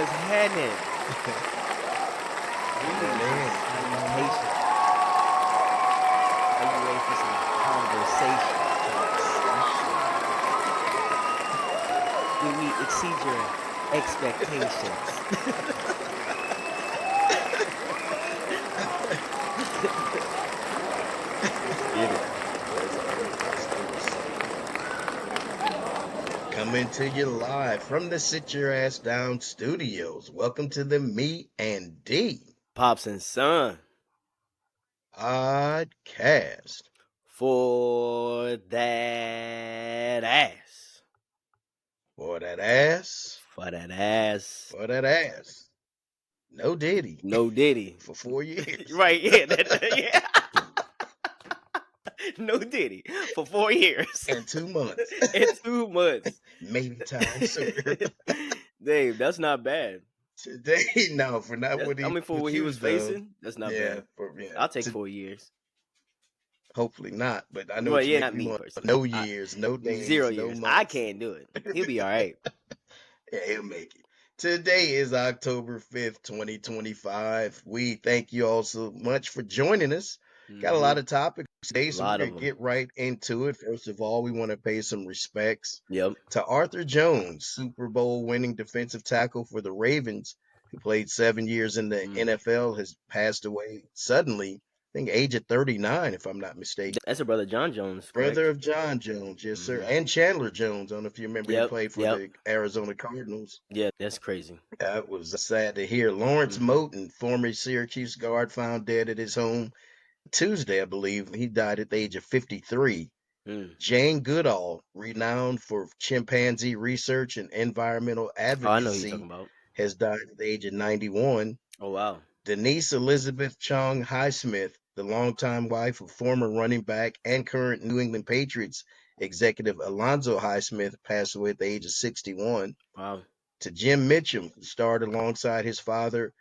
what's happening? Man, Salutations. Are you ready for some conversation? Did we exceed your expectations? Let's get it. let's do this. Coming to you live from the Sit Your Ass Down studios. Welcome to the Me and D Pops and Son podcast. for that ass. For that ass, For that ass. for that ass. No Diddy No Diddy. for 4 years. Right, yeah. Yeah. No Diddy for 4 years. And 2 months. In 2 months. Maybe time sooner. Dave, that's not bad. Today, no, for not what I he mean, for what he was accused of. facing, that's not Yeah, bad. for yeah. I'll take 4 years. Hopefully not, but I know Well, what you yeah, mean. not You me want personally. no years, no 0 days, no years. I months. can't do it. He'll be all right. Yeah, he'll make it. Today is October 5th, 2025. We thank you all so much for joining us. Got a lot Hmm. of topics today, A so we're lot going of to them. get right into it. First of all, we want to pay some respects Yep. to Arthur Jones, Super Bowl winning defensive tackle for the Ravens, who played 7 years in the Mm. NFL, has passed away suddenly, I think age of 39, if I'm not mistaken. That's her brother John Jones, Brother correct? of John Jones, yes, sir. Hmm. And Chandler Jones. I don't know if you remember him Yep. played for Yep. the Arizona Cardinals. Yeah, that's crazy. That was sad to hear. Lawrence Hmm. Moten, former Syracuse guard, found dead at his home Tuesday, I believe. He died at the age of 53. Mm. Jane Goodall, renowned for chimpanzee research and environmental Oh, I know who you're talking advocacy, about. has died at the age of 91. Oh, wow. Denise Elizabeth Chong Highsmith, the longtime wife of former running back and current New England Patriots executive Alonzo Highsmith, passed away at the age of 61. Wow. To Jim Mitchum, who starred alongside his father,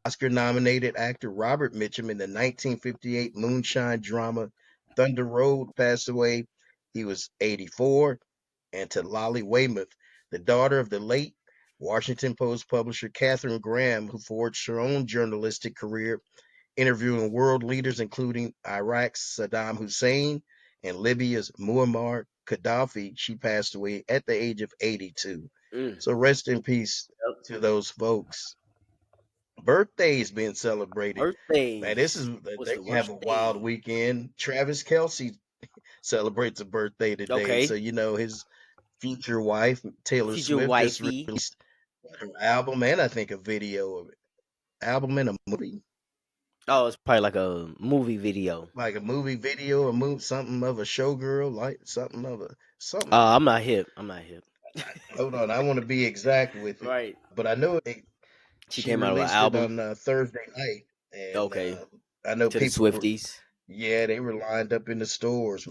Oscar nominated actor Robert Mitchum in the 1958 moonshine drama Thunder Road, passed away. He was 84. And to Lolly Weymouth, the daughter of the late Washington Post publisher Katharine Graham, who forged her own journalistic career interviewing world leaders including Iraq's Saddam Hussein and Libya's Muammar Gaddafi. She passed away at the age of 82. Mm. So rest in peace Yep. to those folks. Birthdays being celebrated. Man, this Birthdays. is What's they the have worst a wild day? weekend. Travis Kelsey celebrates a birthday today. So Okay. you know his future wife, Taylor Future Swift, just wifey. released her album and I think a video of it. Album and a movie. Oh, it's probably like a movie video. Like a movie video, a move, something of a showgirl, like something of a something. I'm not hip. I'm not hip. Hold on, I want to be exact with it, Right. but I know She she came out with an released it album. on Thursday night, and Okay. I know To the people were, Swifties. yeah, they were lined up in the stores.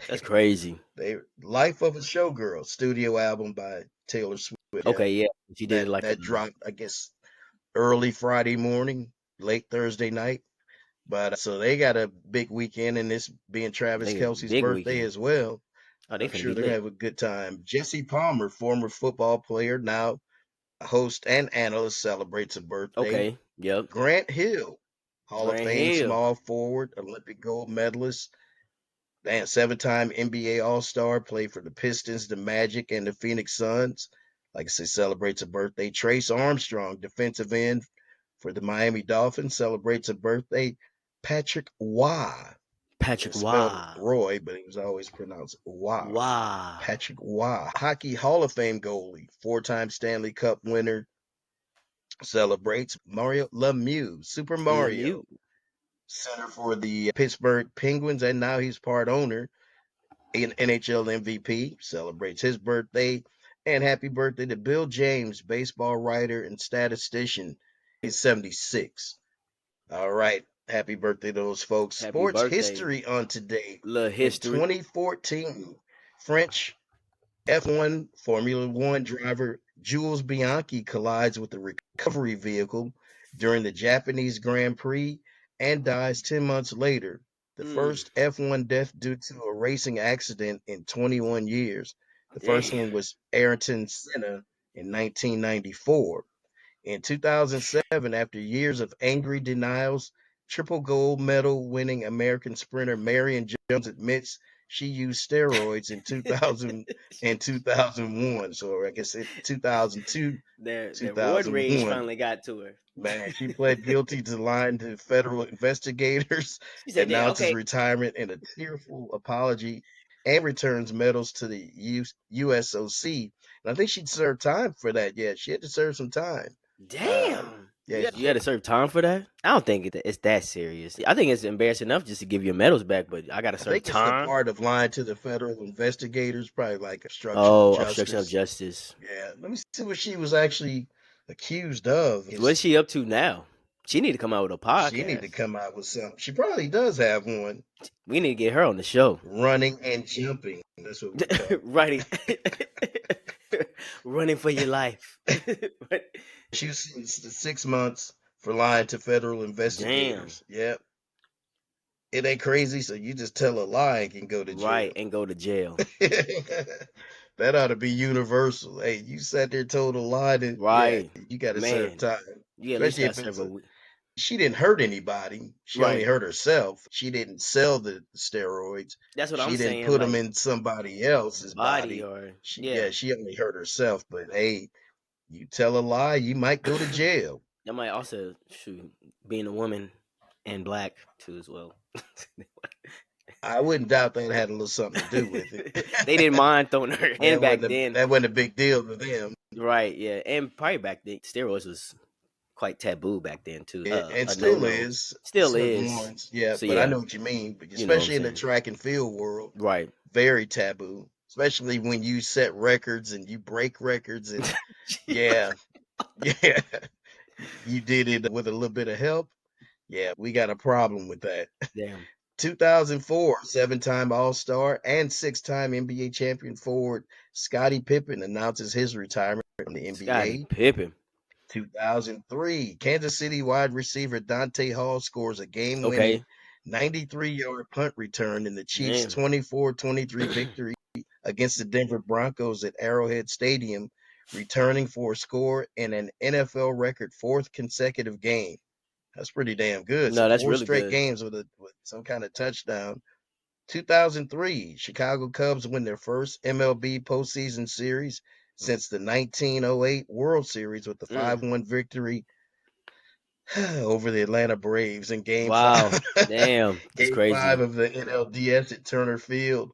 That's crazy. They Life of a Showgirl studio album by Taylor Swift. Yeah, Okay, yeah. She did like a that dropped, I guess, early Friday morning, late Thursday night. But so they got a big weekend, and this being Travis they Kelsey's big birthday weekend. as well. Oh, they I'm finna sure be they're gonna lit. have a good time. Jesse Palmer, former football player, now a host and analyst, celebrates a birthday. Okay. Yep. Grant Hill, Hall of Grant Fame Hill. small forward, Olympic gold medalist, and seven-time NBA All-Star, played for the Pistons, the Magic, and the Phoenix Suns. Like I said, celebrates a birthday. Trace Armstrong, defensive end for the Miami Dolphins, celebrates a birthday. Patrick Waugh, Patrick spelled Waugh. Roy, but he was always pronounced Waugh. Waugh. Patrick Waugh, Hockey Hall of Fame goalie, four-time Stanley Cup winner, celebrates. Mario Lemieux, Super Lemieux. Mario, center for the Pittsburgh Penguins, and now he's part owner. An NHL MVP, celebrates his birthday. And happy birthday to Bill James, baseball writer and statistician. He's 76. All right. Happy birthday to those folks. Happy Sports birthday. history on today. Little In history. 2014, French F1 Formula One driver Jules Bianchi collides with a recovery vehicle during the Japanese Grand Prix and dies 10 months later. The Mm. first F1 death due to a racing accident in 21 years. The first Damn. one was Ayrton Senna in 1994. In 2007, after years of angry denials, triple gold medal winning American sprinter Marion Jones admits she used steroids in 2000 and 2001. So I guess in 2002, The roid rage 2001. finally got to her. Man, she pled guilty to lying to federal investigators, She said, "Damn, announces okay, retirement in a tearful apology, and returns medals to the USOC. And I think she'd served time for that. Yeah, she had to serve some time. damn." Yeah, You had to serve time for that. I don't think it's that serious. I think it's embarrassing enough just to give your medals back, but I got to I serve think it's the time. part of lying to the federal investigators, probably like obstruction of Oh, obstruction of justice. justice. Yeah, let me see what she was actually accused of. What's she up to now? She need to come out with a She need to podcast. come out with something. She probably does have one. We need to get her on the show. Running and jumping. That's what we call Running, running for your life. She was sentenced to 6 months for lying to federal Damn. investigators. Yep. It ain't crazy, so you just tell a lie and can go to Right, jail. and go to jail. That ought to be universal. Hey, you sat there told a lie, then yeah, Right, you got to serve man. time. You at least Especially got if it's several. a. She didn't hurt anybody. She only Right. hurt herself. She didn't sell the steroids. That's what I'm She didn't saying. put them Like in somebody else's body body. or She yeah. yeah, she only hurt herself. But hey, you tell a lie, you might go to jail. That might also shoot being a woman and black too as well. I wouldn't doubt that had a little something to do with it. They didn't mind throwing her in back then. That wasn't a big deal to them. Right, yeah. And probably back then steroids was quite taboo back then too. And A no still no. is Still certain is. ones. Yeah, So but I yeah, know what you mean. But you know what I'm especially in the saying. track and field world, Right. very taboo. Especially when you set records and you break records and yeah, yeah, you did it with a little bit of help. Yeah, we got a problem with that. Damn. 2004, seven-time All-Star and six-time NBA champion forward Scottie Pippen announces his retirement from the Scotty NBA. Pippen. 2003, Kansas City wide receiver Dante Hall scores a game-winning Okay. 93-yard punt return in the Chiefs' Damn. 24-23 victory against the Denver Broncos at Arrowhead Stadium, returning for a score in an NFL record fourth consecutive game. That's pretty damn good. So No, that's four really straight good. games with some kind of touchdown. 2003, Chicago Cubs win their first MLB postseason series since the 1908 World Series with the Mm. 5-1 victory over the Atlanta Braves in Game Wow. 5. Damn. That's Game 5 crazy. of the NLDS at Turner Field.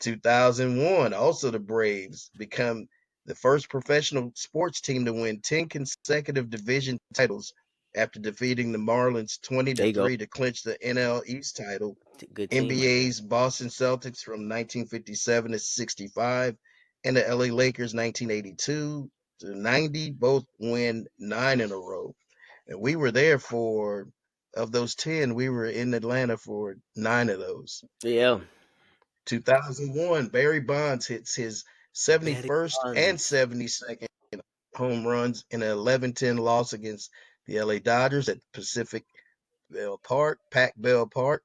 2001, also the Braves become the first professional sports team to win 10 consecutive division titles after defeating the Marlins 20 There to you go. 3 to clinch the NL East title. Good team right there. NBA's Boston Celtics from 1957 to 65 and the LA Lakers 1982 to 90 both win 9 in a row. And we were there for of those 10, we were in Atlanta for 9 of those. Yeah. 2001, Barry Bonds hits his Betty 71st and Bonds. 72nd home runs in an 11-10 loss against the LA Dodgers at Pac Bell Park,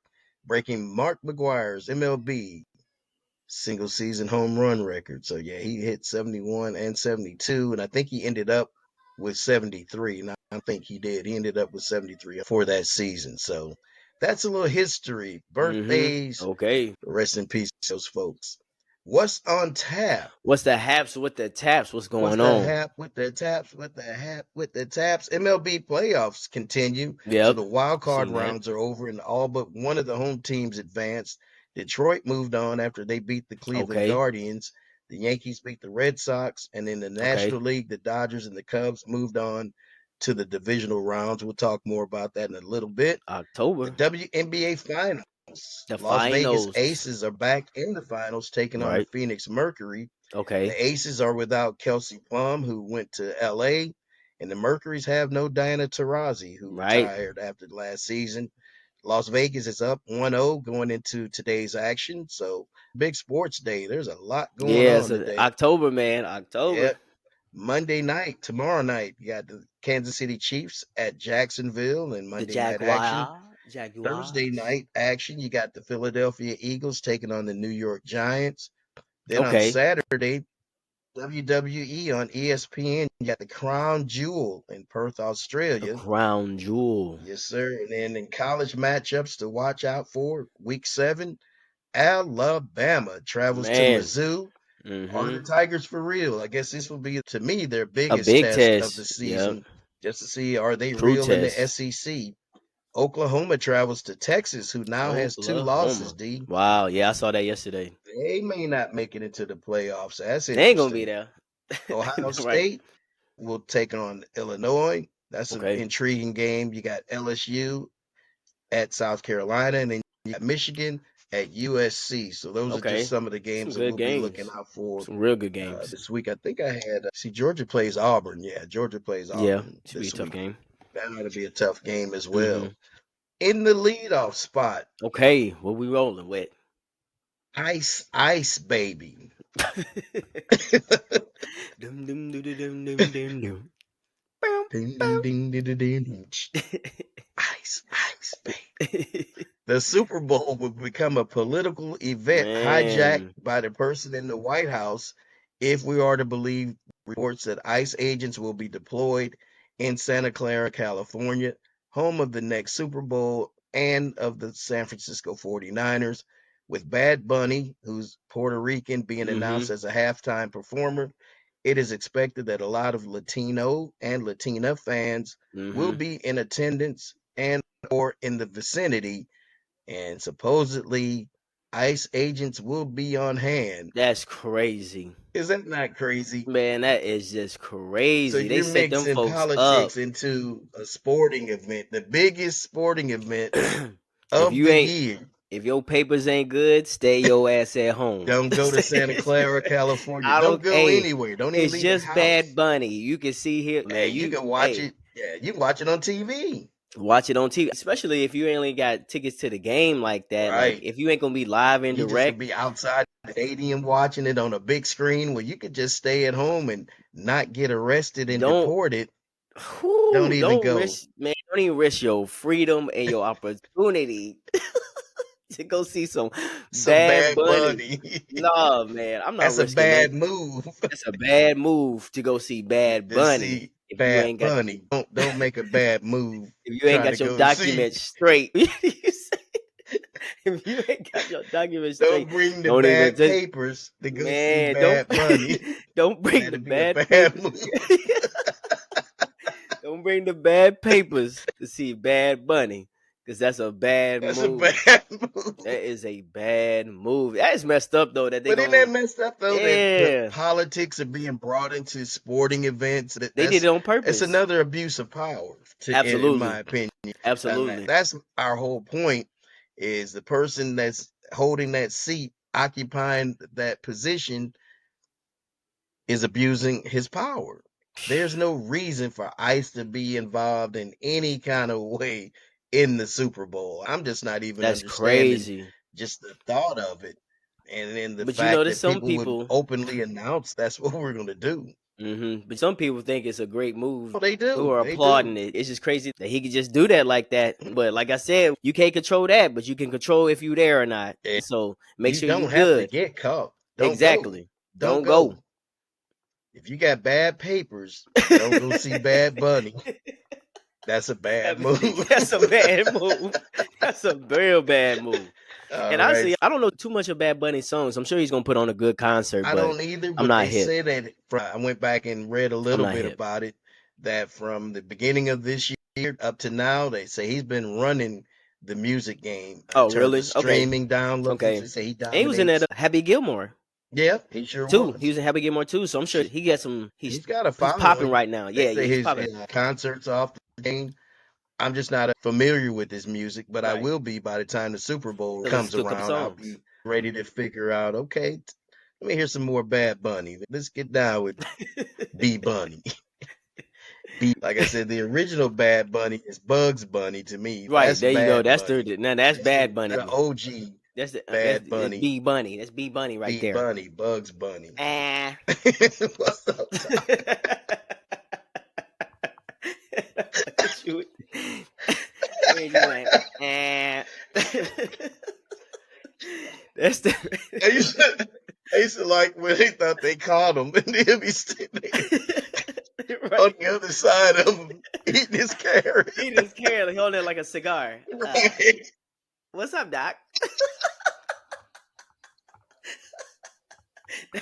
breaking Mark McGwire's MLB single season home run record. So yeah, he hit 71 and 72, and I think he ended up with 73. And I think he did. He ended up with 73 for that season. So that's a little history. Mm-hmm. Birthdays. Okay. Rest in peace, those folks. What's on tap? What's the haps with the taps? What's What's going the on? hap with the taps? With the hap with the taps? MLB playoffs continue. So Yep. the wild card Seen that. rounds are over, and all but one of the home teams advanced. Detroit moved on after they beat the Cleveland Okay. Guardians. The Yankees beat the Red Sox, and in the Okay. National League, the Dodgers and the Cubs moved on to the divisional rounds. We'll talk more about that in a little bit. The October. WNBA Finals. The Las Vegas finals. Aces are back in the finals, taking on the Right. Phoenix Mercury. Okay. The Aces are without Kelsey Plum, who went to LA, and the Mercuries have no Diana Taurasi, who Right. retired after the last season. Las Vegas is up 1-0 going into today's action. So, big sports day. There's a lot going Yeah. on So today. October, man. October. Yep. Monday night, tomorrow night, you got the Kansas City Chiefs at Jacksonville and The Monday night action. Jaguar. Thursday Jaguars. night action, you got the Philadelphia Eagles taking on the New York Giants. Then on Okay. Saturday, WWE on ESPN. You got the Crown Jewel in Perth, The Australia. crown jewel. Yes, sir. And then in college matchups to watch out for, week 7, Alabama travels to Man. Mizzou. Are the Mm-hmm. Tigers for real? I guess this will be, to me, their A biggest big test of the test. Yep. season, just to see are they True real in the test. SEC. Oklahoma travels to Texas, who now has 2 losses, Oklahoma. D. Wow. Yeah, I saw that yesterday. They may not make it into the playoffs. That's They ain't gonna be interesting. there. Ohio Right. State will take on Illinois. That's an Okay. intriguing game. You got LSU at South Carolina, and then you got Michigan at USC. So those are just Okay. some of the Some games that good we'll be looking games. out for Some real good games. this week. I think I had see Georgia plays Auburn. Yeah, Georgia plays Yeah. Auburn Should be a this tough week. game. That ought to be a tough game as Mm-hmm. well. In the leadoff spot, Okay. What we rolling with? Ice Ice Baby. Dum, dum, dum, dum, dum, dum, dum. Bow, Ding, ding, bow. ding, ding, ding, ding. Ice Ice Baby. The Super Bowl will become a political event hijacked Man. by the person in the White House if we are to believe reports that ICE agents will be deployed in Santa Clara, California, home of the next Super Bowl and of the San Francisco 49ers, with Bad Bunny, who's Puerto Rican, being Mm-hmm. announced as a halftime performer. It is expected that a lot of Latino and Latina fans will Mm-hmm. be in attendance and or in the vicinity, and supposedly ICE agents will be on hand. That's crazy. Is that not crazy? Man, that is just So crazy. They you're set them mixing folks up. politics into a sporting event, the biggest sporting event if of you the ain't year. if your papers ain't good, stay your ass at home. Don't go to Santa Clara, California. I Don't don't go hey, anywhere. Don't even it's leave the just Bad house. Bunny. You can see here, Hey, man. you You can watch hey, it. Yeah, you can watch it on TV. watch it on TV, especially if you ain't got tickets to the game like that. Like Right. if you ain't gonna be live and You just could direct, be outside the stadium watching it on a big screen where you could just stay at home and not get arrested and don't deported. Don't even go. don't even risk your freedom and your opportunity to go see some Some Bad Bad Bunny. Bunny. No, man, I'm not That's a risking that. bad move That's a bad move to go see Bad to Bunny see if you Bad ain't got Bunny. Don't make a bad move if you ain't trying to got your go see. documents straight. If you ain't got your documents Don't straight, bring the don't even bad just papers to go see man, don't Bad Bunny. don't bring the That'd be a bad bad papers. move. Don't bring the bad papers to see Bad Bunny, because that's a bad That's a move. bad move. That is a bad move. That is messed up though. That they But isn't that gon' messed up though that the yeah, politics are being brought into sporting events? they did it on That's purpose. another abuse of power, in my Absolutely, opinion. absolutely. That's our whole point. Is the person that's holding that seat, occupying that position, is abusing his power. There's no reason for ICE to be involved in any kind of way in the Super Bowl. I'm just not even That's understanding crazy. just the thought of it. And then the But you know, fact there's that some people would people. openly announce that's what we're going to do. But some people think it's a great move. Oh, they Who do. are They do. applauding it. It's just crazy that he could just do that like that. But like I said, you can't control that, but you can control if you there or not. And So make you sure you don't have to good. get caught. Don't go. Exactly. Don't Don't go. go. If you got bad papers, don't go see Bad Bunny. That's a bad move. That's a bad move. That's a real bad move. All And right. honestly, I don't know too much of Bad Bunny songs. I'm sure he's gonna put on a good concert, I but don't either, I'm but not they hip. say that I went back and read a I'm little not bit hip. about it, that from the beginning of this year up to now, they say he's been running the music game in Oh, terms of really? Okay. streaming downloads. Okay. They say he And he was in that dominates. Happy Gilmore Yeah, he sure too. He was. was in Happy Gilmore too. So I'm sure he got some. He's got a He's popping following. right now. They Yeah, yeah, say he's his, popping. concerts off the game. I'm just not familiar with his music, but I Right. will be by the time the Super Bowl To listen comes to a couple around. I'll songs. be ready to figure out, okay, let me hear some more Bad Bunny. Let's get down with B Bunny. Like I said, the original Bad Bunny is Bugs Bunny to me. Right That's there you go. Bad That's Bunny. now that's That's Bad the Bunny. OG That's Bad Bunny. B Bunny. That's B Bunny right B there. Bunny, Bugs Bunny. Ah. What's up, Tom? You, and you like, ah. That's the. Are you I used to like when they thought they caught him, and he'll be sitting there on Right. the other side of him eating his carrot. He just carrying holding it like a cigar. Right. What's up, Doc?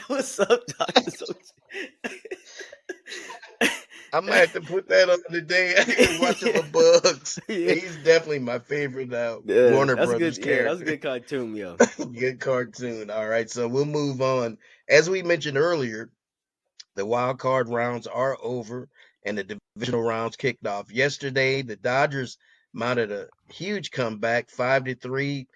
What's up, Doctor Sochi? I might have to put that on today after watching my Bugs. Yeah. He's definitely my favorite Yeah, Warner that's a good. Brothers Yeah, that's a character. good cartoon, yo. Good cartoon. All right, so we'll move on. As we mentioned earlier, the wild card rounds are over and the divisional rounds kicked off yesterday. The Dodgers mounted a huge comeback, 5-3,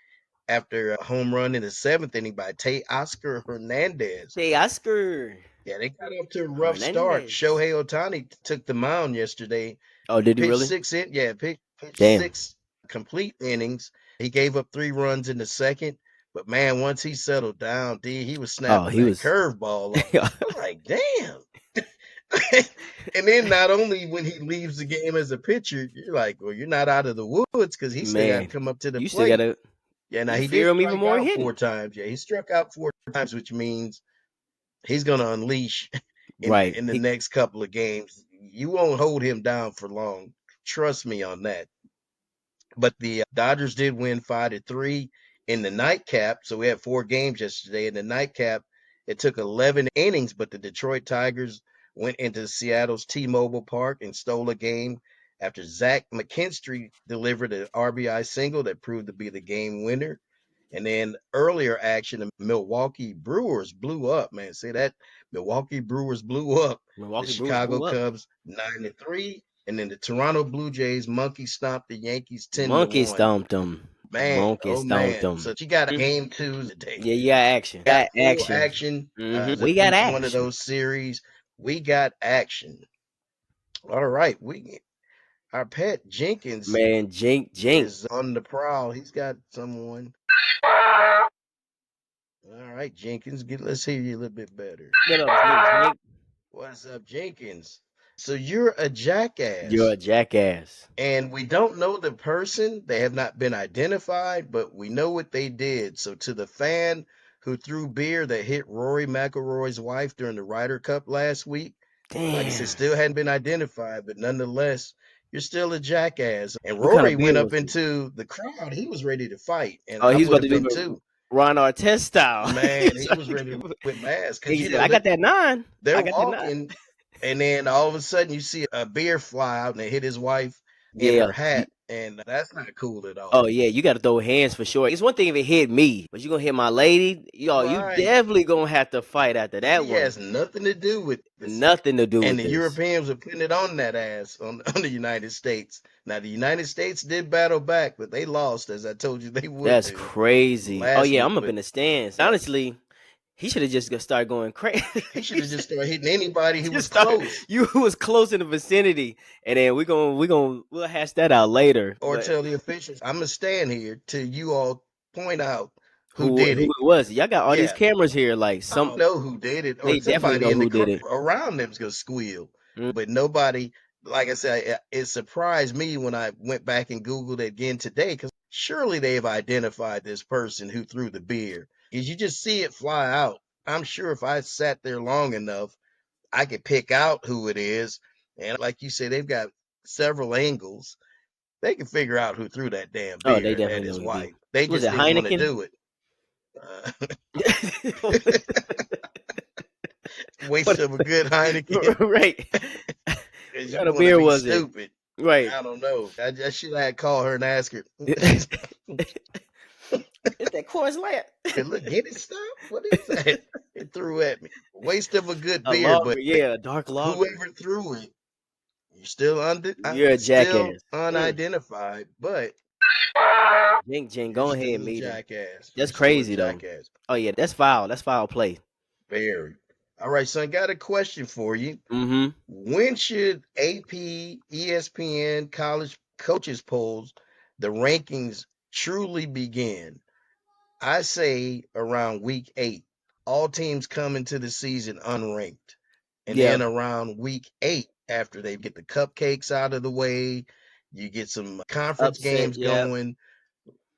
after a home run in the seventh inning by Oscar Hernandez. Hey, Oscar Yeah, they got off to a rough start. Hernandez. Shohei Otani took the mound yesterday. Oh, did he Pitched really? six in, yeah, pitched Damn. six complete innings. He gave up 3 runs in the second, but man, once he settled down, D, he was Oh, snapping he that was. curveball off. I was like, damn. And then not only when he leaves the game as a pitcher, you're like, well, you're not out of the woods because he still got to Man, come up to the you still plate. gotta. Yeah, now You he did fear him even strike more out four hitting. times. Yeah, he struck out 4 times, which means he's going to unleash Right. in the next couple of games. You won't hold him down for long. Trust me on that. But the Dodgers did win 5-3 in the nightcap. So we had 4 games yesterday. In the nightcap, it took 11 innings, but the Detroit Tigers went into Seattle's T-Mobile Park and stole a game after Zach McKinstry delivered an RBI single that proved to be the game winner. And then earlier action, the Milwaukee Brewers blew up, man. Say that Milwaukee Brewers blew up the Milwaukee Brewers Chicago blew up. Cubs 9-3. And then the Toronto Blue Jays monkey stomped the Yankees 10 to Monkey 1. stomped him. Man, Monkey oh stomped man. him. So you got game twos today. Yeah, you got action. Got Got full action. action. As We got each one of action. those series, we got action. All right, we our pet Jenkins Man, Jink. is on the prowl. He's got someone. All right, Jenkins, let's hear you a little bit better. What up, Jink? What's up, Jenkins? So you're a You're jackass. a jackass. And we don't know the person. They have not been identified, but we know what they did. So to the fan who threw beer that hit Rory McIlroy's wife during the Ryder Cup last week, like I said, Damn. still hadn't been identified, but nonetheless, you're still a jackass. And What kind Rory of beer went up was it? into the crowd. He was ready to fight, and Oh, I he's would about have to do been the too. Ron Artest style. Man, he was ready to whip my ass because He said, "I got that 9. they're I got that 9." walking, and then all of a sudden you see a beer fly out and it hit his wife in Yeah. her hat, and that's not cool at Oh all. yeah, you got to throw hands for sure. It's one thing if it hit me, but you gonna hit my lady. Yo, you Right. definitely gonna have to fight after that She one. has nothing to do with this. Nothing to do And with the this. Europeans are putting it on that ass on the United States. Now the United States did battle back, but they lost, as I told you they would That's do crazy. Oh last yeah, week. I'm up But in the stands. yeah, Honestly, he should have just started going crazy. he should have just started hitting anybody who was Just start. close. You was close in the vicinity, and then we'll hash that out later. Or But tell the officials, I'm gonna stand here till you all point out who did who it. it was? Y'all got all these Yeah, cameras here. Like I don't know who did it, or they definitely somebody know in the who did crowd it. around them's gonna squeal. Mm. But nobody, like I said, it surprised me when I went back and Googled it again today, because surely they've identified this person who threw the beer. Because you just see it fly out. I'm sure if I sat there long enough, I could pick out who it is. And like you said, they've got several angles. They can figure out who threw that damn Oh, they beer at definitely know his who did. wife. They Was just it didn't want to Heineken? do it. Waste What? of a good Heineken. Right. Because What you kind of want to beer be was it? stupid. Right. I don't know. I should have called her and asked her. It's that Coors Light. Look, get it stopped. What is that? It threw at me. Waste of a good A beer, but lager, yeah, a dark lager. whoever threw it, you're still You're a still jackass. unidentified, but Jink, you're go ahead, still a meet him. jackass. That's You're still a crazy though. jackass. Oh yeah, that's foul. That's foul play. Very. All right, son, got a question for you. Mm-hmm. When should AP, ESPN, college coaches polls, the rankings truly begin? I say around week 8. All teams come into the season unranked. And Yeah. then around week 8, after they get the cupcakes out of the way, you get some conference Upset. games Yeah. going.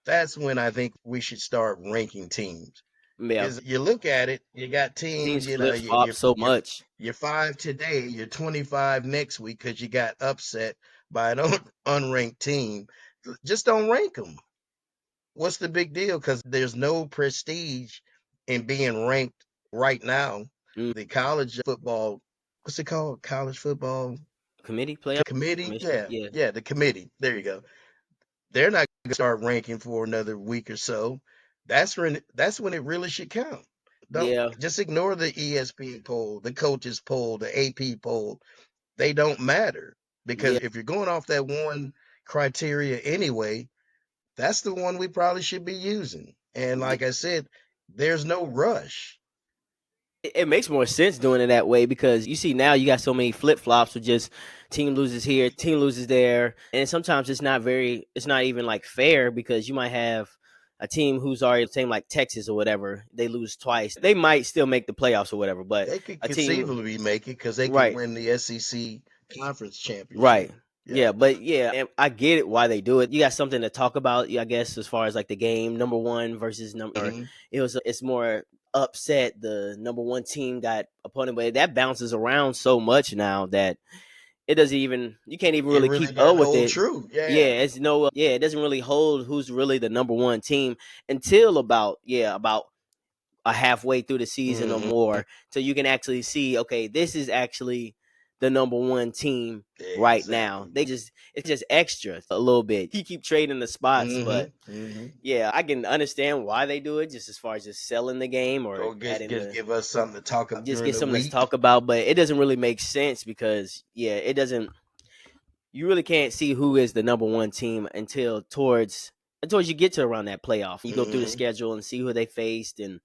That's when I think we should start ranking teams. Yeah, Because you look at it, you got teams, teams flip flop so much. you're 5 today, you're 25 next week because you got upset by an unranked team. Just don't rank them. What's the big deal? Because there's no prestige in being ranked right now. Mm. The college football, what's it called? College football Committee playoff committee? commission. Yeah, Yeah, yeah, the committee. There you go. They're not going to start ranking for another week or so. That's when it really should count. Don't yeah, just ignore the ESPN poll, the coaches poll, the AP poll. They don't matter yeah. because if you're going off that one criteria anyway, that's the one we probably should be using. And Yeah. like I said, there's no rush. It makes more sense doing it that way because you see now you got so many flip flops with just team loses here, team loses there, and sometimes it's not even like fair because you might have a team who's already the same like Texas or whatever, they lose twice, they might still make the playoffs or whatever, but They could a team, conceivably make it because they could right, win the SEC conference right. championship. Yeah. Yeah, but yeah, and I get it why they do it. You got something to talk about, I guess, as far as like the game, number one versus number. Or Hmm. it's more upset. The number one team got opponent, but that bounces around so much now that it doesn't even you can't even It really really keep up doesn't with hold it. true. Yeah. Yeah, it's no, yeah, it doesn't really hold who's really the number one team until about a halfway through the season or Hmm. more, so you can actually see, okay, this is actually the number one team right now. Exactly. It's just extra a little bit. You keep trading the spots, Hmm. but Hmm. yeah, I can understand why they do it, just as far as just selling the game or Or adding just the give us something to talk about just during get the something to week. talk about. But it doesn't really make sense because yeah, it doesn't. You really can't see who is the number one team until you get to around that playoff. You go through the Hmm. schedule and see who they faced and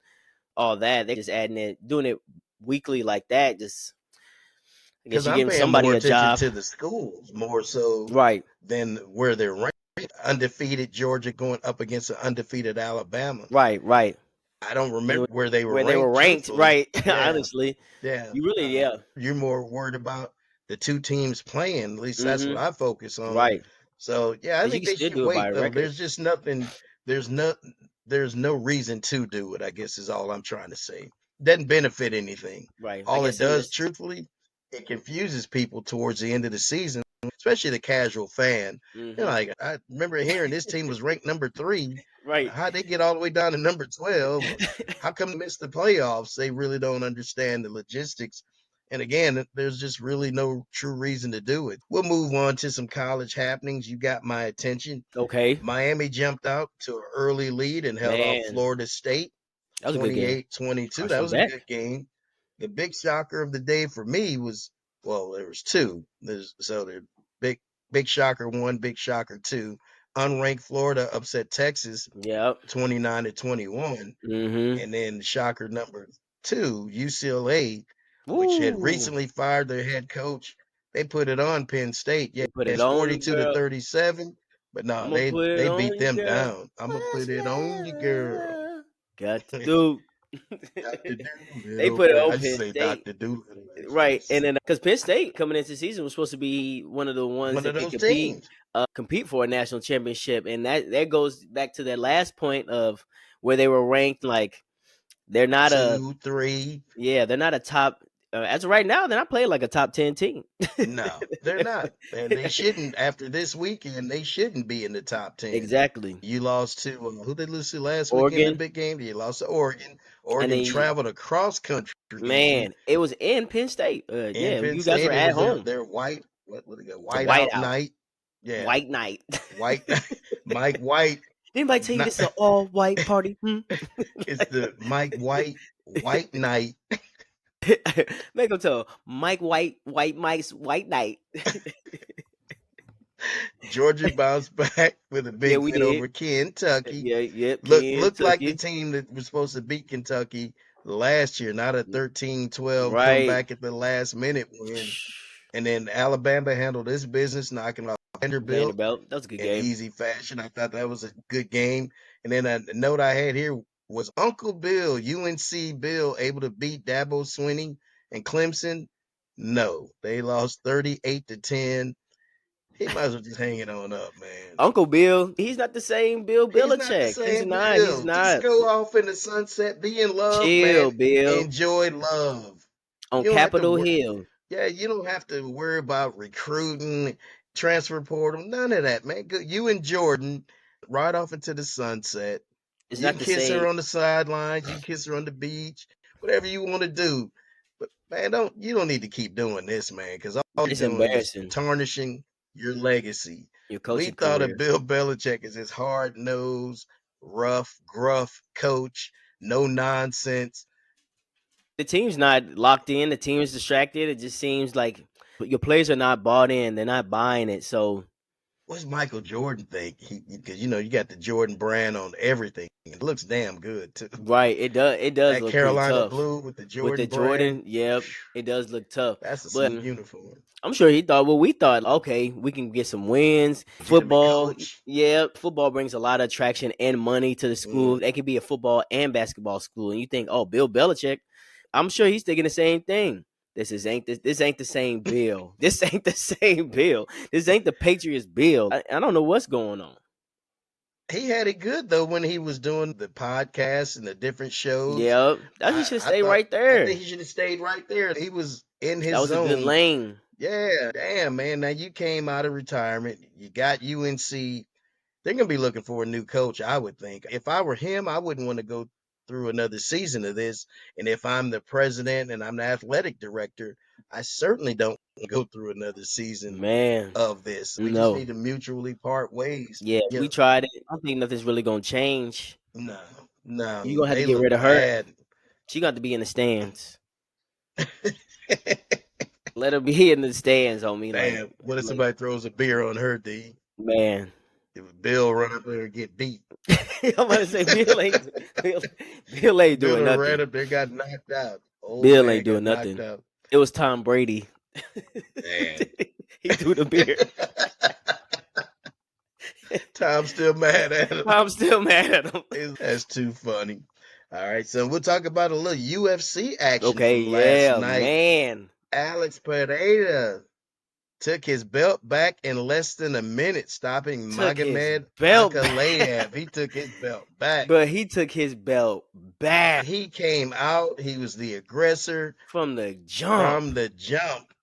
all that. They just adding it, doing it weekly like that. Just I guess Because you're I'm giving paying more somebody a attention job. to the schools more so Right, than where they're ranked. Undefeated Georgia going up against an undefeated Alabama. right. I don't And remember where they were where they were ranked, ranked, truthfully. right? Yeah, Honestly, yeah. you really, yeah. You're more worried about the two teams playing. At least that's what Mm-hmm. I focus on. Right, So yeah, I because you think can they still should do it by wait a though. record. There's just nothing. There's no. There's no reason to do it. I guess is all I'm trying to say. Doesn't benefit anything. Right. I All it guess in does, this. truthfully, it confuses people towards the end of the season, especially the casual fan. They're Mm-hmm. like, I remember hearing this team was ranked number 3. Right. How'd they get all the way down to number 12? How come they missed the playoffs? They really don't understand the logistics. And again, there's just really no true reason to do it. We'll move on to some college happenings. You got my attention. Okay, Miami jumped out to an early lead and held off man, Florida State that was a good game. 28-22. That Carson was a Beck. good game. The big shocker of the day for me was, well, there was two. The big big shocker one, big shocker two. Unranked Florida upset Texas Yep. 29-21. Mm-hmm. And then shocker number two, UCLA, which had Woo. recently fired their head coach, they put it on Penn State. Yeah, They put it it's on you, 42 to girl. 37. But I'm no, gonna they put it they on beat you, them girl. down. I'm gonna Yes, put it on you, girl. well. Got to do. Dr. They Doolittle. put it I on just Penn say State. Dr. Doolittle. That's Right, just and then because Penn State coming into the season was supposed to be one of the ones one that of could those teams. compete for a national championship, and that goes back to that last point of where they were ranked. Like they're not a 2, 3. yeah, they're not a top as of right now. They're not playing like a top 10 team. No, they're not. And they shouldn't, after this weekend, they shouldn't be in the top 10. Exactly, You lost to, who they lose to last weekend in the Oregon, big game? You lost to Oregon. and Oregon then traveled across country to get you. man, it was in Penn State. In Yeah, Penn you guys were State, it at was home. their white, what they got? The White out whiteout, night. Yeah, white night. white. Mike White. Anybody tell you Not, this is an all white party? Hmm? it's the Mike White white night. Make them tell Mike White, White Mike's White Night. Georgia bounced back with a Yeah, big we win did. over Kentucky. Yeah, yep, Looked like the Kentucky. team that was supposed to beat Kentucky last year, not a 13-12 Right. comeback at the last minute win. And then Alabama handled this business, knocking off Vanderbilt Vanderbilt. That was a good in game. easy fashion. I thought that was a good game. And then a note I had here was Uncle Bill, UNC Bill, able to beat Dabo Swinney and Clemson? No, they lost 38-10. He might as well just hang it on up, man. Uncle Bill, he's not the same Bill He's not the Belichick. He's same not. He's Bill. Just not. go off in the sunset, be in love, Chill, man. Bill. Enjoy love. On You don't have to Capitol worry. Hill. Yeah, you don't have to worry about recruiting, transfer portal, none of that, man. You and Jordan ride off into the sunset. It's You not can the kiss same. her on the sidelines. You can kiss her on the beach, whatever you want to do. But man, you don't need to keep doing this, man, because all you're It's doing is embarrassing. tarnishing your legacy. Your We coaching thought of career. Bill Belichick as this hard nosed, rough, gruff coach, no nonsense. The team's not locked in. The team is distracted. It just seems like your players are not bought in. They're not buying it. So What's Michael Jordan think? Because you got the Jordan brand on everything. It looks damn good too. right, it does. It does That look pretty Carolina tough blue with the with the Jordan brand. Jordan. Yep, it does look tough. That's a But sweet uniform. I'm sure he thought what we thought. Okay, we can get some wins. Legitimate Football, coach. yeah, football brings a lot of attraction and money to the school. Mm. They can be a football and basketball school. And you think, oh, Bill Belichick, I'm sure he's thinking the same thing. This ain't the same Bill. This ain't the same Bill. This ain't the Patriots Bill. I don't know what's going on. He had it good though when he was doing the podcasts and the different shows. Yep, that he should I stay thought right I there. think he should have stayed right there. He was in That his was a good zone. lane. Yeah, damn man. Now you came out of retirement. You got UNC. They're gonna be looking for a new coach, I would think. If I were him, I wouldn't want to go through another season of this. And if I'm the president and I'm the athletic director, I certainly don't go through another season Man, of this. We just no. need to mutually part ways. Yeah, Yeah, we tried it. I don't think nothing's really gonna change. no, no, You gonna have to they get look rid of her. bad. She got to be in the stands. Let her be in the stands, homie. Damn, what if Like somebody throws a beer on her, D? man. If Bill run up there and get beat. I'm about to say Bill ain't Bill doing done ran nothing. up there, got knocked out. Old Bill man ain't got doing knocked nothing. out. It was Tom Brady. Man. He threw the beer. Tom's still mad at him. I'm still mad at him. That's too funny. All right, so we'll talk about a little UFC action Okay, from last yeah, night. man. Alex Pereira took his belt back in less than a minute, stopping Took his Magomed belt Ankalaev. back. He took his belt back. But he took his belt back He came out. He was the aggressor from the jump. from the jump.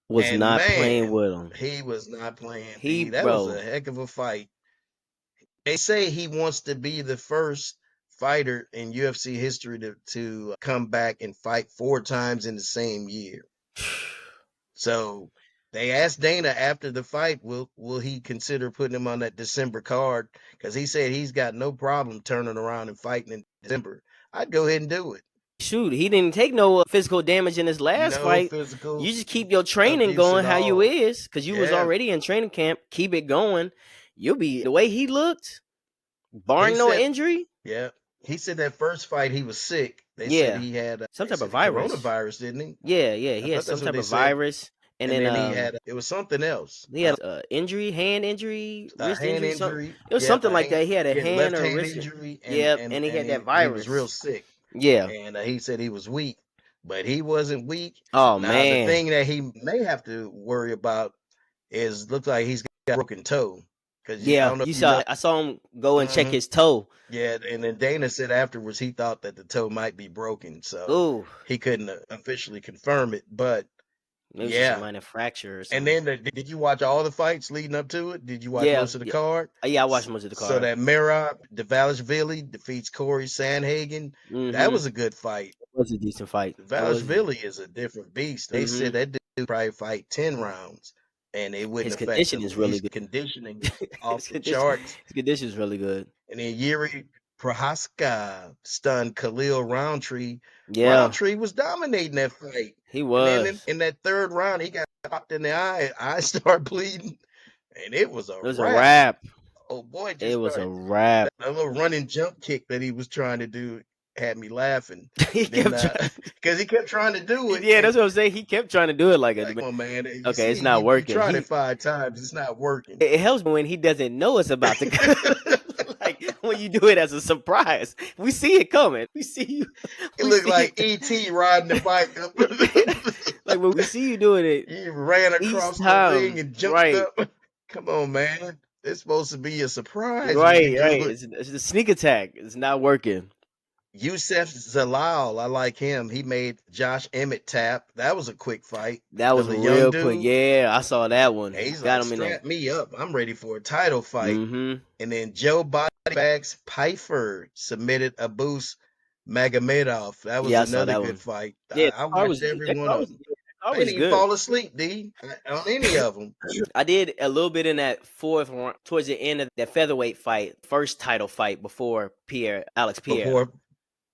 Was And not playing man, with him. he was not playing He D. That was bro. a heck of a fight. They say he wants to be the first fighter in UFC history to come back and fight 4 times in the same year. So they asked Dana after the fight, will he consider putting him on that December card? Because he said he's got no problem turning around and fighting in December. I'd go ahead and do it. Shoot, he didn't take no physical damage in his last No fight. physical You just keep your training abuse going at how you all. is, because you was Yeah. already in training camp. Keep it going. You'll be the way he looked, He barring no said, injury. yeah. He said that first fight he was sick. They said Yeah, he had some they type of said virus. coronavirus, didn't he? Yeah, he I had thought some that's what type they of said. virus, and And then then it was something else. he had injury, hand injury, A wrist hand injury, something. injury. It was Yep, something like that. He had a he had hand left or a hand wrist. injury, Yep, and he had that he was real virus. sick. Yeah. And he said he was weak, but he wasn't weak. Oh Now the man. thing that he may have to worry about is looks like he's got a broken toe. Because I Yeah, don't know you if you know. saw. I saw him go and check Mhm. his toe. Yeah, and then Dana said afterwards he thought that the toe might be broken, so Ooh, he couldn't officially confirm it. But maybe it's just a yeah, minor fracture or and something. then did you watch all the fights leading up to it? Did you watch Yeah, most of the card? yeah. I watched most of the So card. that Merab Devalishvili defeats Corey Sandhagen. That Mm-hmm. was a good fight. It was a decent fight. It was. Devalishvili is a different beast. They said Mm-hmm. that dude probably fight 10 rounds and it wouldn't His affect condition him. is really His good. conditioning is off his the condition, charts. his condition is really good. And then Yuri Prohaska stunned Khalil Roundtree. Yeah, Roundtree was dominating that fight. he And then was. in that third round, he got popped in the eye. Eyes started bleeding. And it was a It was a wrap. wrap. Oh boy, It just was a started. wrap. That little running jump kick that he was trying to do had me laughing. He Then kept trying. because he kept trying to do it, Yeah, and that's what I'm saying. He kept trying to do it like a. like, come on, man, you Okay, see, it's not you working. tried it 5 times, it's not working. It helps when he doesn't know it's about to go. Like when you do it as a surprise, we see it coming. We see you. It We looked see like it. ET riding the bike up. Like when we see you doing it He ran each across the ring time, and jumped right? up. Come on, man. It's supposed to be a surprise when you Right, do right. it. It's a sneak attack. It's not working. Yusef Zalal, I like him. He made Josh Emmett tap. That was a quick fight. That The was young real quick. dude, Yeah, I saw that one. he's Got like, him in there. strap me up. I'm ready for a title fight. Mm-hmm. And then Joe Bodybags Pfeiffer submitted Abus Magomedov. That was Yeah, I saw another that good one. fight. Yeah, I watched every one of them. that car I didn't was even good. fall asleep, D, on any of them. I did a little bit in that fourth round, towards the end of that featherweight fight, first title fight before Alex Pierre. Before,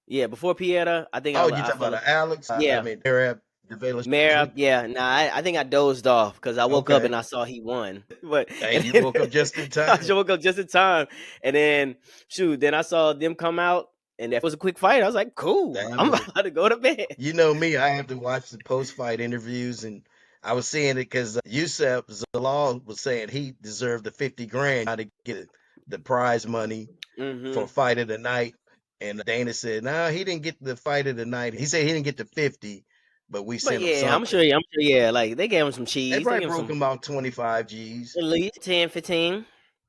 Yeah, before Pierre, I think oh, you I talking fell. about Alex? I Yeah, mean, Arab Mara. Yeah, nah, I think I dozed off because I woke up and Okay. I saw he won. But Hey, and you then woke up just in I time. just woke up just in time, and then shoot, then I saw them come out, and that was a quick fight. I was like, cool, That I'm was about to go to bed. You know me, I have to watch the post-fight interviews, and I was seeing it because Yusef Zalal was saying he deserved the 50 grand to get the prize money for Hmm. fight of the night. And Dana said, no, he didn't get the fight of the night. He said he didn't get the 50, but we But sent him yeah, something. I'm sure, yeah, like they gave him some They cheese, they probably gave him broke some him out 25 G's. at least 10, 15.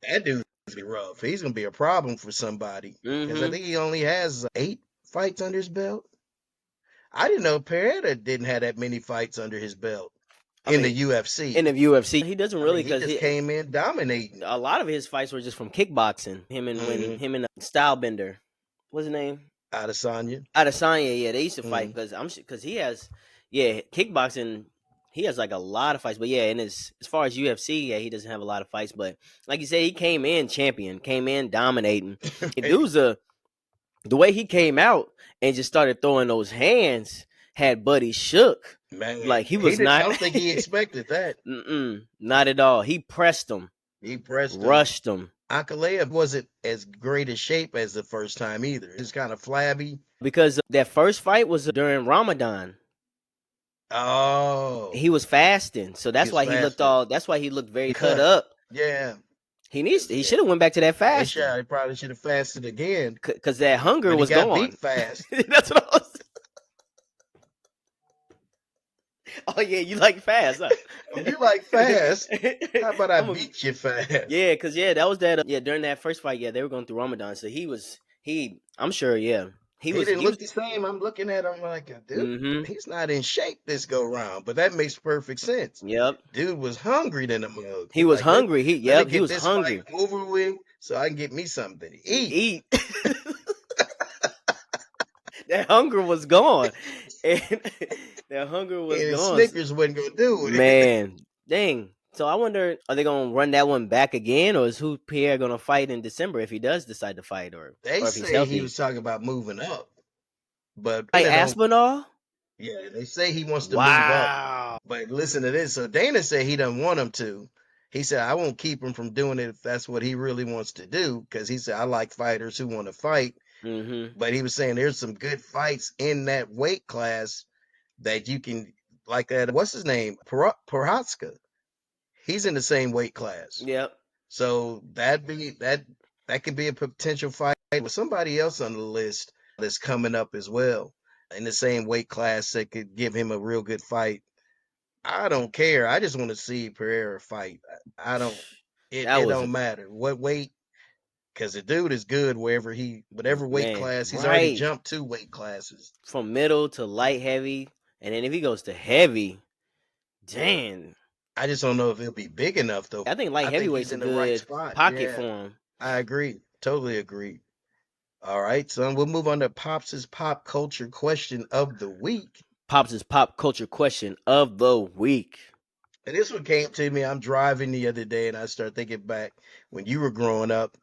That dude's gonna be rough. He's gonna be a problem for somebody because I Mm-hmm. think he only has 8 fights under his belt. I didn't know Pereira didn't have that many fights under his belt I in the mean, in UFC. the UFC, he doesn't I really mean, he because just he came in dominating. a lot of his fights were just from kickboxing. Hmm. Him and Stylebender, what's his name? Adesanya. Adesanya. Yeah, they used to fight Hmm. because because he has, yeah, kickboxing. He has like a lot of fights, but yeah, and as far as UFC, yeah, he doesn't have a lot of fights. But like you said, he came in champion, came in dominating. And Hey, dude's the way he came out and just started throwing those hands had Buddy shook. man, Like he he was did. I not, don't think he expected that. not at all. He pressed him, He pressed him. rushed him. Ankalaev wasn't as great a shape as the first time either. He's kind of flabby. Because that first fight was during Ramadan. Oh, He was fasting, so he that's was why he looked fasting. all. That's why he looked very cut Cut. up. Yeah. He Yeah. should have went back to that He should. fasting He probably should have fasted again, because that hunger but he was got beat gone. fast. That's what I was. Oh yeah, you like fast, huh? If you like fast, how about I I'm a, beat you fast? yeah, because yeah, that was that. Yeah, during that first fight, yeah, they were going through Ramadan, so he. I'm sure, yeah, He didn't he was. look the same. I'm looking at him like, dude, Mm-hmm. he's not in shape this go round. But that makes perfect sense. Yep, Dude was hungry than a mug. he He was like, hungry. let me He get was this fight hungry. over with so I can get me something to eat. Eat. That hunger was gone, and that hunger was And gone. Snickers wasn't gonna do it. Man, dang. So I wonder, are they gonna run that one back again, or is who Pierre gonna fight in December if he does decide to fight, They or if he's say he healthy? was talking about moving up, but Like Dana don't. Aspinall? Yeah, they say he wants to move up. Wow. But listen to this. So Dana said he doesn't want him to. He said, I won't keep him from doing it if that's what he really wants to do. Because he said, I like fighters who want to fight. Mm-hmm. But he was saying there's some good fights in that weight class that you can, like that. What's his name? Prohatska. He's in the same weight class. Yep. So that could be a potential fight with somebody else on the list that's coming up as well in the same weight class that could give him a real good fight. I don't care. I just want to see Pereira fight. I don't. It That it was don't matter what weight, because the dude is good whatever weight man, class. He's already right. jumped 2 weight classes. From middle to light heavy. And then if he goes to heavy, dang. I just don't know if he'll be big enough though. I think light I think heavyweight's he's a in the right good spot. pocket Yeah, for him. I agree. Totally agree. All right, son. We'll move on to Pops's pop culture question of the week. Pops' pop culture question of the week. And this one came to me. I'm driving the other day and I started thinking back when you were growing up.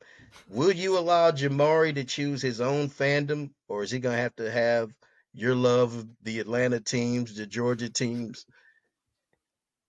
Will you allow Jamari to choose his own fandom, or is he going to have your love of the Atlanta teams, the Georgia teams?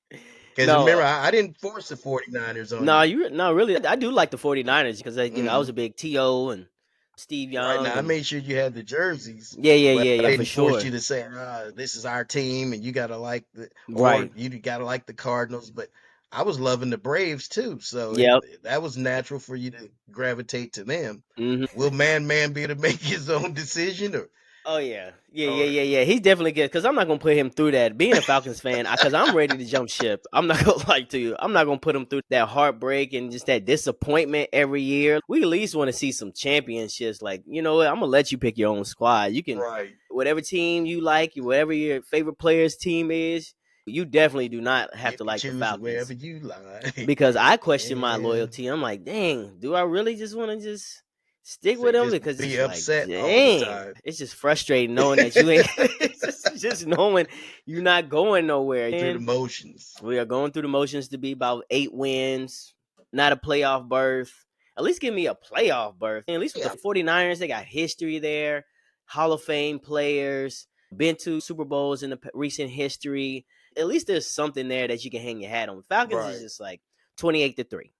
Because No, remember, I didn't force the 49ers on no, you. you no really. I do like the 49ers because I was Hmm. a big To and Steve Right Young now, I and made sure you had the jerseys, yeah, yeah, but yeah, I yeah, for didn't force sure. you to say, this is our team and you got to like or Right. you got to like the Cardinals. But I was loving the Braves too. So Yep. that was natural for you to gravitate to them. Hmm. Will Man be able to make his own decision, or Oh yeah, Oh, yeah. He's definitely good because I'm not gonna put him through that. Being a Falcons fan, because I'm ready to jump ship. I'm not gonna lie to you. I'm not gonna put him through that heartbreak and just that disappointment every year. We at least want to see some championships. Like, you know what? I'm gonna let you pick your own squad. You can right. whatever team you like, whatever your favorite player's team is. You definitely do not have You to can like the choose wherever Falcons you like. because I question my Yeah. loyalty. I'm like, dang, do I really just want to just stick Say with them? just Because be it's like, upset all the dang, time. it's just frustrating knowing that you ain't. It's just knowing you're not going nowhere. Through the And motions. we are going through the motions to be about 8 wins, not a playoff berth. At least give me a playoff berth. And at least with the Yeah. 49ers, they got history there, Hall of Fame players, been to Super Bowls in the recent history. At least there's something there that you can hang your hat on. Falcons is Right. just like 28-3.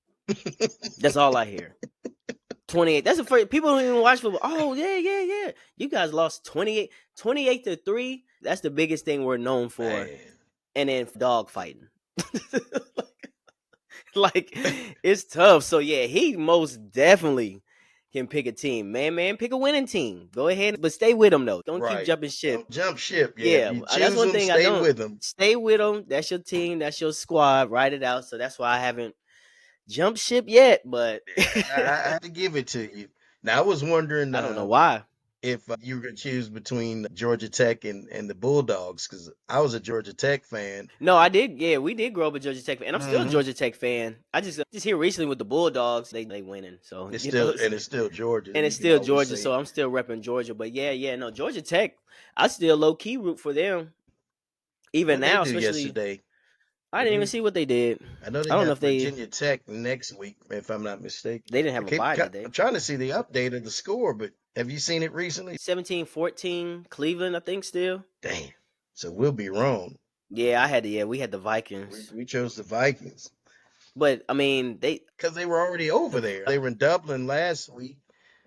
That's all I hear. 28. That's the first people don't even watch football. Oh, yeah. You guys lost 28-3. That's the biggest thing we're known for. Man. And then dog fighting. Like it's tough. So yeah, he most definitely can pick a team. Man, pick a winning team. Go ahead, but stay with them though. Don't keep Right. jumping ship. Don't jump ship. Yeah. If Yeah, you that's choose one them, thing I stay don't. with them. Stay with them. That's your team. That's your squad. Write it out. So that's why I haven't jumped ship yet. But I have to give it to you. Now, I was wondering I don't know why. if you were going to choose between Georgia Tech and the Bulldogs, because I was a Georgia Tech fan. No, I did. Yeah, we did grow up a Georgia Tech fan, and I'm still a Hmm. Georgia Tech fan. I just here recently with the Bulldogs, they winning. So It's you still know, and it's still Georgia. and You it's can still always Georgia. So say I'm still repping Georgia. But yeah, no, Georgia Tech. I still low key root for them even what they now, do especially. yesterday. I What didn't even they? see what they did. I know they I don't know got if they Virginia Tech next week, if I'm not mistaken. they didn't have a bye, did they? I'm trying to see the update of the score, but have you seen it recently? 17-14 Cleveland, I think still. Damn. So we'll be wrong. Yeah, we had the We, Vikings. we chose the Vikings But I mean, because they were already over the there. They were in Dublin last week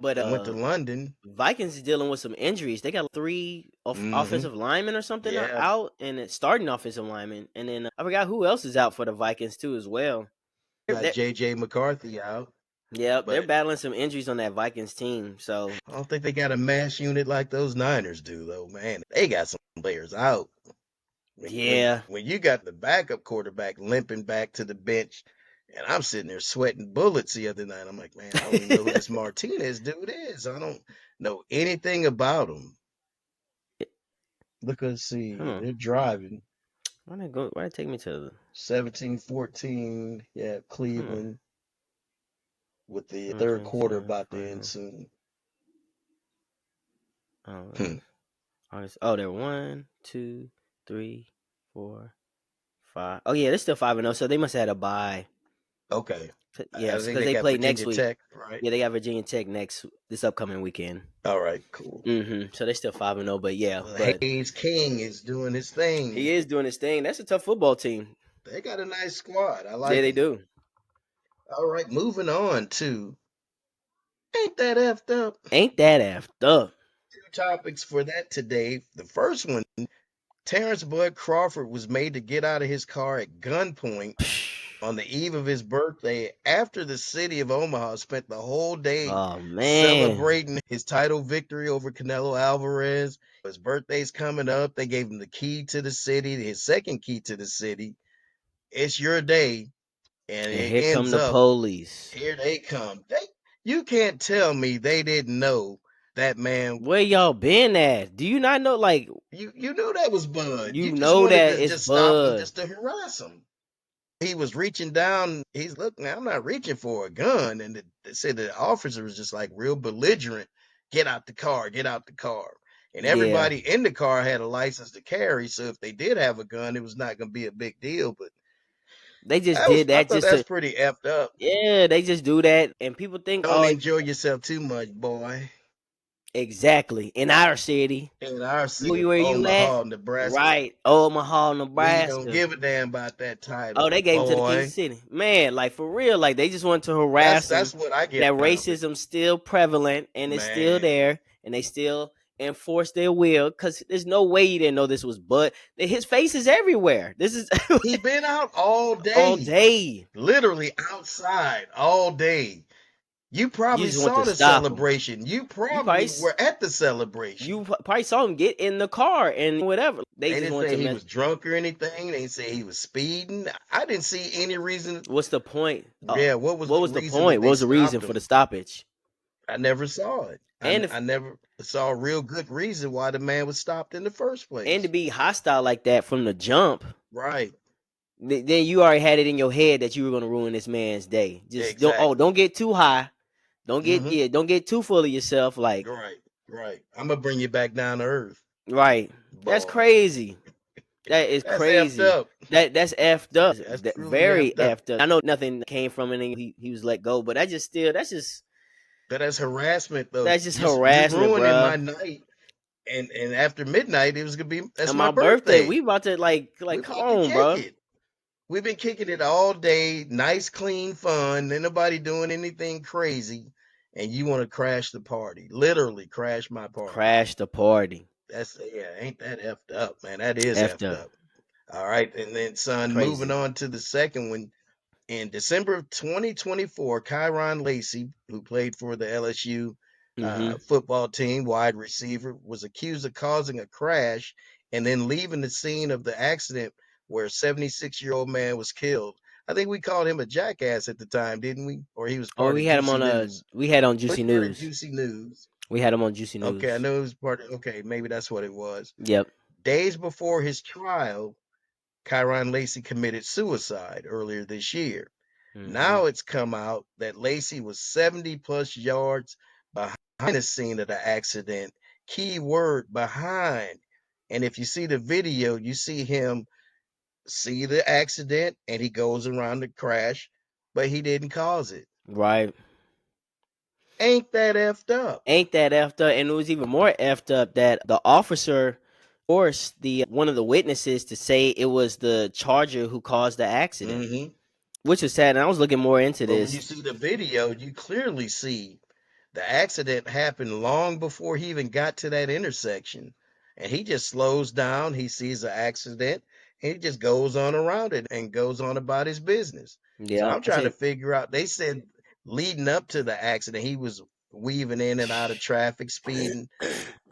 but and went to London. Vikings is dealing with some injuries. They got three Hmm. offensive linemen or something Yeah. out, and it's starting offensive linemen. And then I forgot who else is out for the Vikings too as well. Got They're, JJ McCarthy out, yeah, they're but battling some injuries on that Vikings team. So I don't think they got a mass unit like those Niners do, though, man. They got some players out. yeah, When you got the backup quarterback limping back to the bench, and I'm sitting there sweating bullets the other night. I'm like, man, I don't even know who this Martinez dude is. I don't know anything about him. Look, let's see. huh? They're driving Why did go? Why did it take me to the? 17-14. Yeah, Hmm. Cleveland with the third Okay, quarter so about to end final. soon. Oh, Hmm. oh, they're 1, 2, 3, 4, 5. Oh yeah, they're still 5-0. So they must have had a bye. Okay. I Yes, think because they they got play next Virginia week. Tech, right? Yeah, they got Virginia Tech this upcoming weekend. All right, cool. So they're still 5-0, but yeah, Well, but Hayes King is doing his thing. he is doing his thing. That's a tough football team. They got a nice squad. I Yeah, like they them. do. All right, moving on to Ain't That Effed Up? Ain't that effed up? Two topics for that today. The first one, Terrence Bud Crawford was made to get out of his car at gunpoint on the eve of his birthday after the city of Omaha spent the whole day Oh man, celebrating his title victory over Canelo Alvarez. His birthday's coming up. They gave him the key to the city, his second key to the city. It's your day. And and it here come ends the up, police. here they come. You can't tell me they didn't know that man. Where y'all been at? Do you not know? Like You knew that was Bud. You you just know wanted that to it's just stop him, Bud. just to harass him. He was reaching down. He's looking. I'm not reaching for a gun. And they said the officer was just like real belligerent. Get out the car. Get out the car. And Yeah, everybody in the car had a license to carry. So if they did have a gun, it was not going to be a big deal. But they just did I that thought just that's to. pretty effed up. Yeah, they just do that, and people think, Don't oh, enjoy yourself too much, boy. exactly in our city. In our city of Where you at? Omaha, Nebraska, Right, Omaha, we don't Nebraska. give a damn about that Oh, title, they gave him to the King boy. City. Man, like for real, like they just want to That's harass him. that's what I get That out of it, racism's still prevalent and it's still man. there, and they still enforce their will because there's no way you didn't know this was Bud. His face is everywhere. This is He been out all all day, day. literally outside all day. You You probably just want saw to the stop him. celebration. You You probably probably were at the celebration. probably saw him get in the car and whatever. They They just didn't want say to he mess. was drunk or anything. They didn't say he was speeding. I didn't see any reason. What's the point? Yeah, what was What the was the reason that point? What they was the reason stopped for the him? stoppage? I never saw it. And I never saw a real good reason why the man was stopped in the first to place. be hostile like that from the jump, Right. then you already had it in your head that you were going to ruin this man's day. Just Exactly. don't get too high. Hmm. Don't get too full of yourself. Like, Right. Right. I'm gonna bring you back down to earth, right? That's boy. crazy. That is That's effed crazy. up. That's effed up. That's truly Very effed up. effed up. I know nothing came from it, and he was let go, but But that's harassment, though. that's just You harassment, ruining my bruh. night, and after midnight, it was gonna be that's And my my birthday, birthday. we about to We come about to on, kick bruh. it. We've been kicking it all day, nice, clean fun. Ain't nobody doing anything crazy, and you want to crash the party? Literally crash my party. Crash the party. That's yeah, ain't that effed up, man? That is Effed effed up. up. All right, and then son, moving Crazy. on to the second one. In December of 2024, Kyron Lacey, who played for the LSU Mm-hmm. football team, wide receiver, was accused of causing a crash and then leaving the scene of the accident where a 76-year-old man was killed. I think we called him a jackass at the time, didn't we? Or he was Oh, part of Juicy News. we had on Was Juicy part of News. Juicy News. We had him on Juicy Okay, I News. know it was part of, okay, maybe that's what it was. Yep. Days before his trial, Kyron Lacey committed suicide earlier this year. Mm-hmm. Now it's come out that Lacey was 70 plus yards behind the scene of the accident. Key word behind. And if you see the video, you see him see the accident and he goes around the crash, but he didn't cause it. Right. Ain't that effed up? Ain't that effed up? And it was even more effed up that the officer forced the one of the witnesses to say it was the Charger who caused the accident, Hmm. which was sad. And I was looking more into But when you this. see the video, you clearly see the accident happened long before he even got to that intersection. And he just slows down. He sees the accident and he just goes on around it and goes on about his business. So Yeah, I'm I trying to said figure out. They said leading up to the accident, he was weaving in and out of traffic, speeding.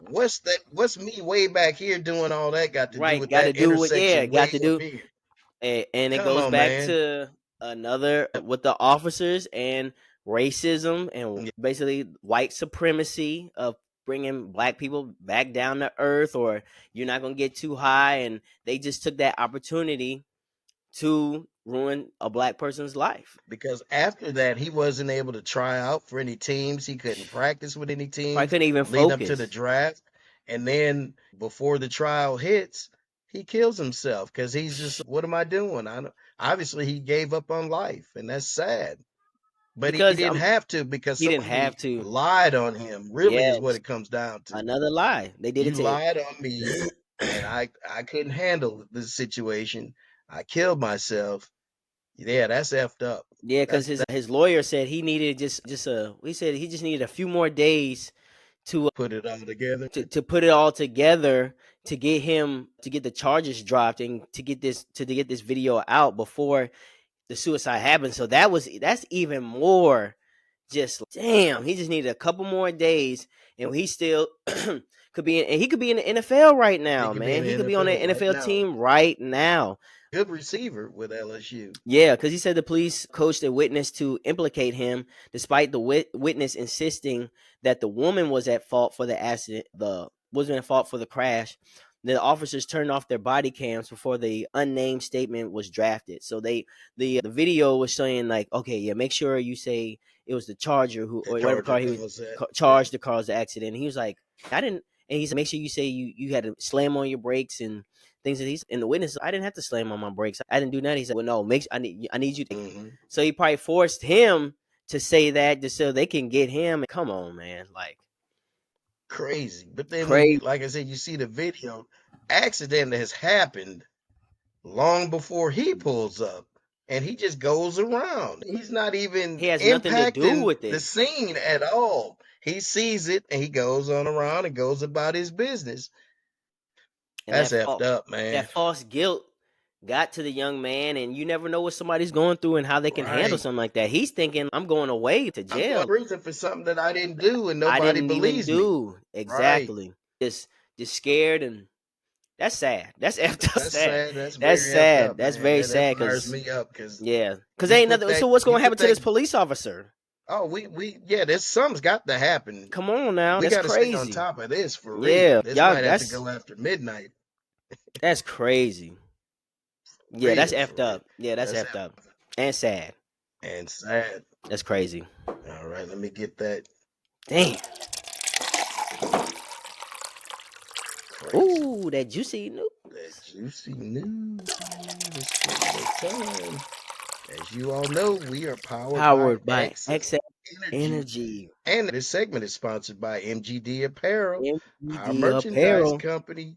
What's that? What's me way back here doing all that got to do right. with Got to that do what? Yeah, intersection got way to up do. here? And it Come goes on, back man. to another with the officers and racism and Yeah, basically white supremacy of bringing black people back down to earth, or you're not going to get too high, and they just took that opportunity to ruin a black person's life. because after that, he wasn't able to try out for any teams. He couldn't practice with any Probably teams couldn't even leading up to the focus draft. And then before the trial hits, he kills himself because he's just like, what am I doing? I don't, obviously he gave up on life, and that's sad. But he because didn't have to because he didn't somebody have to. lied on him. Really, is what Yes, it comes down to. another lie. They did it You to lied on me, and I couldn't handle the situation. I killed myself. Yeah, that's effed up. yeah, because That's his lawyer said he needed just a. He said he just needed a few more days to put it all together. to put it all together to get him to get the charges dropped and to get this video out before the suicide happened. So that's even more just damn. He just needed a couple more days, and he still could be in, and he could be in the NFL right He now, could be in man. the He could be on an NFL right NFL now. team right now. Good receiver with LSU. Yeah, because he said the police coached a witness to implicate him, despite the witness insisting that the woman was at fault for the accident. The wasn't at fault for the crash. The officers turned off their body cams before the unnamed statement was drafted. So the video was saying like, okay, yeah, make sure you say it was the Charger who The or whatever Charger car he was calls that. Yeah. charged to cause the accident. And he was like, I didn't. And he said, make sure you say you had to slam on your brakes and things that he's in the witness. I didn't have to slam on my brakes. I didn't do that. He said, well, no, I need you to. Hmm. So he probably forced him to say that just so they can get him. Come on, man, like Crazy. But then when you, crazy. like I said, you see the video, accident has happened long before he pulls up. And he just goes around. He's not even He has nothing to do impacting with the it. scene at all. He sees it and he goes on around and goes about his business. And That's effed up, that man. false guilt. got to the young man, and you never know what somebody's going through and how they can handle Right. something like that. He's thinking, I'm going away to I'm going jail. to prison for something that I didn't do and I nobody didn't even believes me. do. Right. Exactly. Just scared, and that's sad. That's effed up That's sad. sad. That's That's very effed sad. up, That's man. very That sad fires because, me up because yeah. Because ain't nothing. So what's going you to happen put to that. this police officer? Oh, we yeah. There's some's got to happen. Come on now. We That's got to stay on crazy. top of this for real. Yeah. This Y'all, might have to go after midnight. that's crazy. Yeah, that's Real for effed real. up. Yeah, that's That's effed up. And sad. and sad. That's crazy. All right, let me get that Damn. crazy. Ooh, that juicy news. That juicy news. Let's take that time. As you all know, we are powered by Powered by Excess XF Energy. Energy. And this segment is sponsored by MGD Apparel, our MGD merchandise Apparel. company.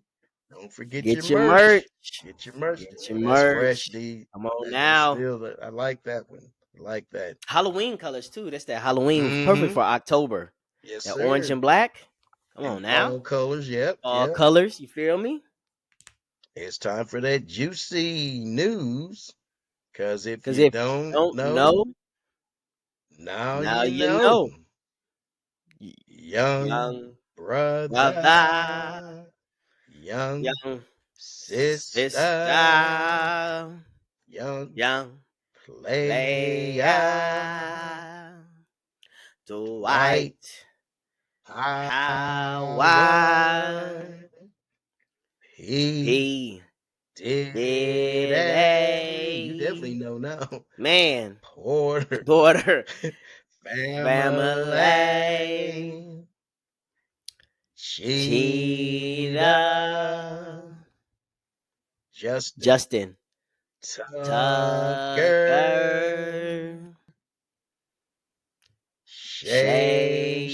Don't forget your Get your merch. merch. Get your merch. Get your Oh, that's fresh, merch. D. Come on That's now. still, I like that one. I like that. Halloween colors too. That's that Halloween. Perfect Mm-hmm. for October. Yes, That orange sir. and black. Come And on now. fall colors. Yep, All yep. colors. You feel me? It's time for that juicy news. Because if Because you if you don't don't know, know, now now you you know. know. Y- Young Young brother. brother, young Young sister, sister. young Young player, player. Dwight Dwight Howard. Howard. He He did did a, you a definitely know now, man. Porter Border family. family, Cheetah. Cheetah, Justin Justin Tucker, Tucker. Shay.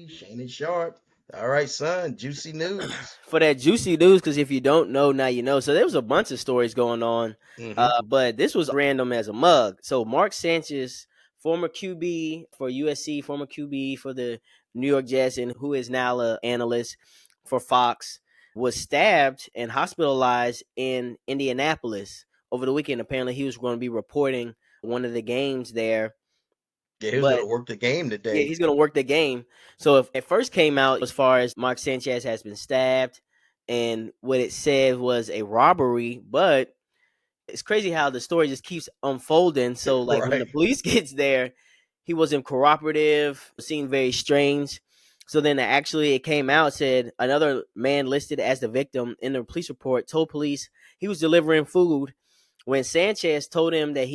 Shannon Sharp. All right, son. Juicy news. For that juicy news, because if you don't know, now you know. So there was a bunch of stories going on, Mm-hmm. but this was random as a mug. So Mark Sanchez, former QB for USC, former QB for the New York Jets, and who is now an analyst for Fox, was stabbed and hospitalized in Indianapolis over the weekend. Apparently, he was going to be reporting one of the games there, Yeah, he was but gonna work the game yeah, today. he's gonna work the game. So if it first came out as far as Mark Sanchez has been stabbed, and what it said was a robbery, but it's crazy how the story just keeps unfolding. So like when the Right. police gets there, he wasn't cooperative, seemed very strange. So then actually it came out, said another man listed as the victim in the police report told police he was delivering food when Sanchez told him that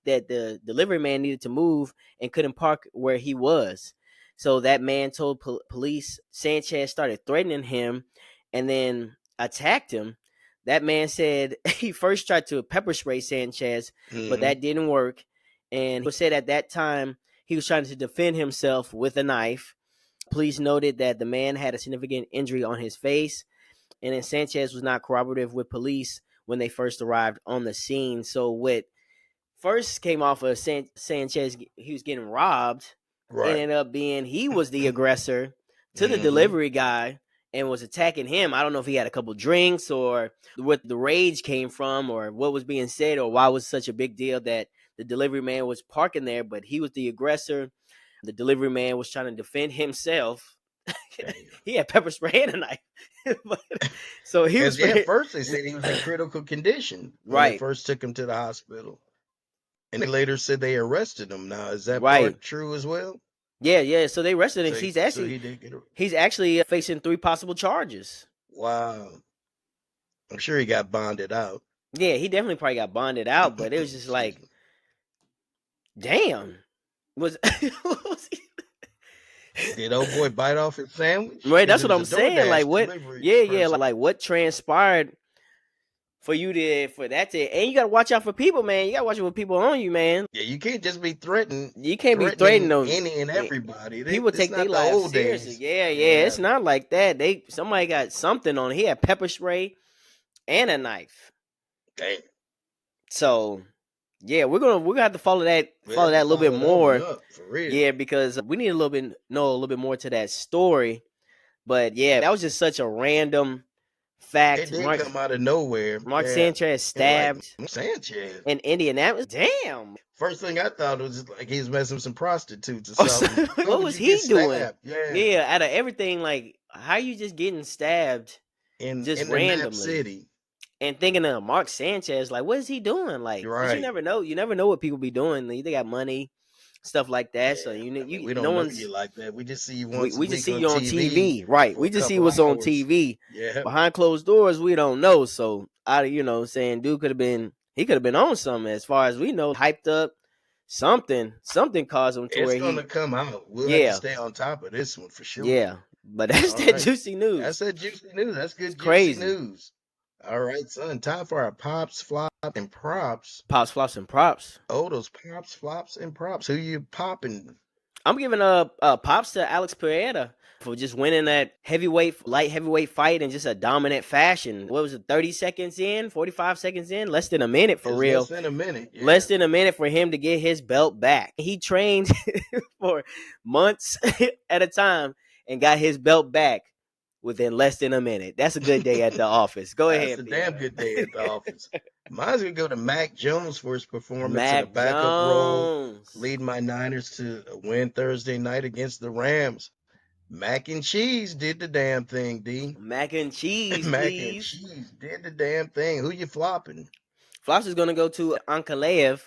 that the delivery man needed to move and couldn't park where he was. So that man told police Sanchez started threatening him and then attacked him. That man said he first tried to pepper spray Sanchez, but Mm-hmm. that didn't work. And he said at that time he was trying to defend himself with a knife. Police noted that the man had a significant injury on his face, and then Sanchez was not cooperative with police when they first arrived on the scene. So what first came off of Sanchez, he was getting robbed, Right. ended up being he was the aggressor to the Mm-hmm. delivery guy and was attacking him. I don't know if he had a couple drinks or what the rage came from or what was being said or why it was such a big deal that the delivery man was parking there, but he was the aggressor. The delivery man was trying to defend himself. Damn. He had pepper spray and a knife. But, so he was Because yeah, at spraying. first they said he was in critical condition when they Right, first took him to the hospital, and they later said they arrested him. Now, is that right. part true as well? Yeah, yeah. So they arrested him. So, so he did get a He's actually facing 3 possible charges. wow. I'm sure he got bonded out. Yeah, he definitely probably got bonded out, but it was just Excuse like, me. damn. Was Did old boy bite off his sandwich? right? Because That's it what was a I'm saying. Like DoorDash what? delivery Yeah, yeah. person. Like what transpired for you to for that to? And you gotta watch out for people, man. You gotta watch out for people on you, man. Yeah, you can't just be You can't be threatening threatening them. any and Eh, everybody. People It's take their not the life old seriously. days. Yeah, yeah. Yeah. It's not like that. Somebody got something on. He had pepper spray and a knife. Damn. So yeah, we're gonna have to We have follow to that a little bit follow that one more. up for real. Yeah, because we need know a little bit more to that story. But yeah, that was just such a random It Fact, did come out of nowhere. Mark Yeah. Sanchez And like stabbed Sanchez. in Indianapolis. Damn. First thing I thought was like he's messing with some prostitutes or Oh, so, something. Oh, what did was you get he doing? stabbed? Yeah. Yeah, out of everything, like, how you just getting stabbed just In the Nap randomly? City. And thinking of Mark Sanchez, like, what is he doing? Like, You're cause you right. never know. You never know what people be doing. They got money, stuff like that. So Yeah. I mean, we no don't know you one's. like that. We just see you once a We just week see on you on TV TV, right? for We a just see couple what's on hours. TV. Yeah. Behind closed doors, we don't know. So saying dude he could have been on something as far as we know, hyped up. Something caused him to It's where gonna come out. We'll have to yeah, stay on top of this one for sure. yeah. But that's All that right. juicy That's news. that juicy news. That's It's good juicy crazy. news. All right, son. Time for our pops, flop, and props. Pops, flops, and props. Oh, those pops, flops, and props. Who you popping? I'm giving props to Alex Pereira for just winning that light heavyweight fight in just a dominant fashion. What was it, 30 seconds in, 45 seconds in, less than a minute for It's less real. than a minute. Less Yeah. than a minute for him to get his belt back. He trained for months at a time and got his belt back within less than a minute. That's a good day at the office. Go That's a ahead, damn Pierre. good day at the office. Mine's gonna go to Mac Jones for his performance in a Mac backup role, Jones. leading my Niners to a win Thursday night against the Rams. Mac and cheese did the damn thing, D. Mac and cheese, Mac and please. cheese did the damn thing. Who you flopping? Flops is gonna go to Ankalaev.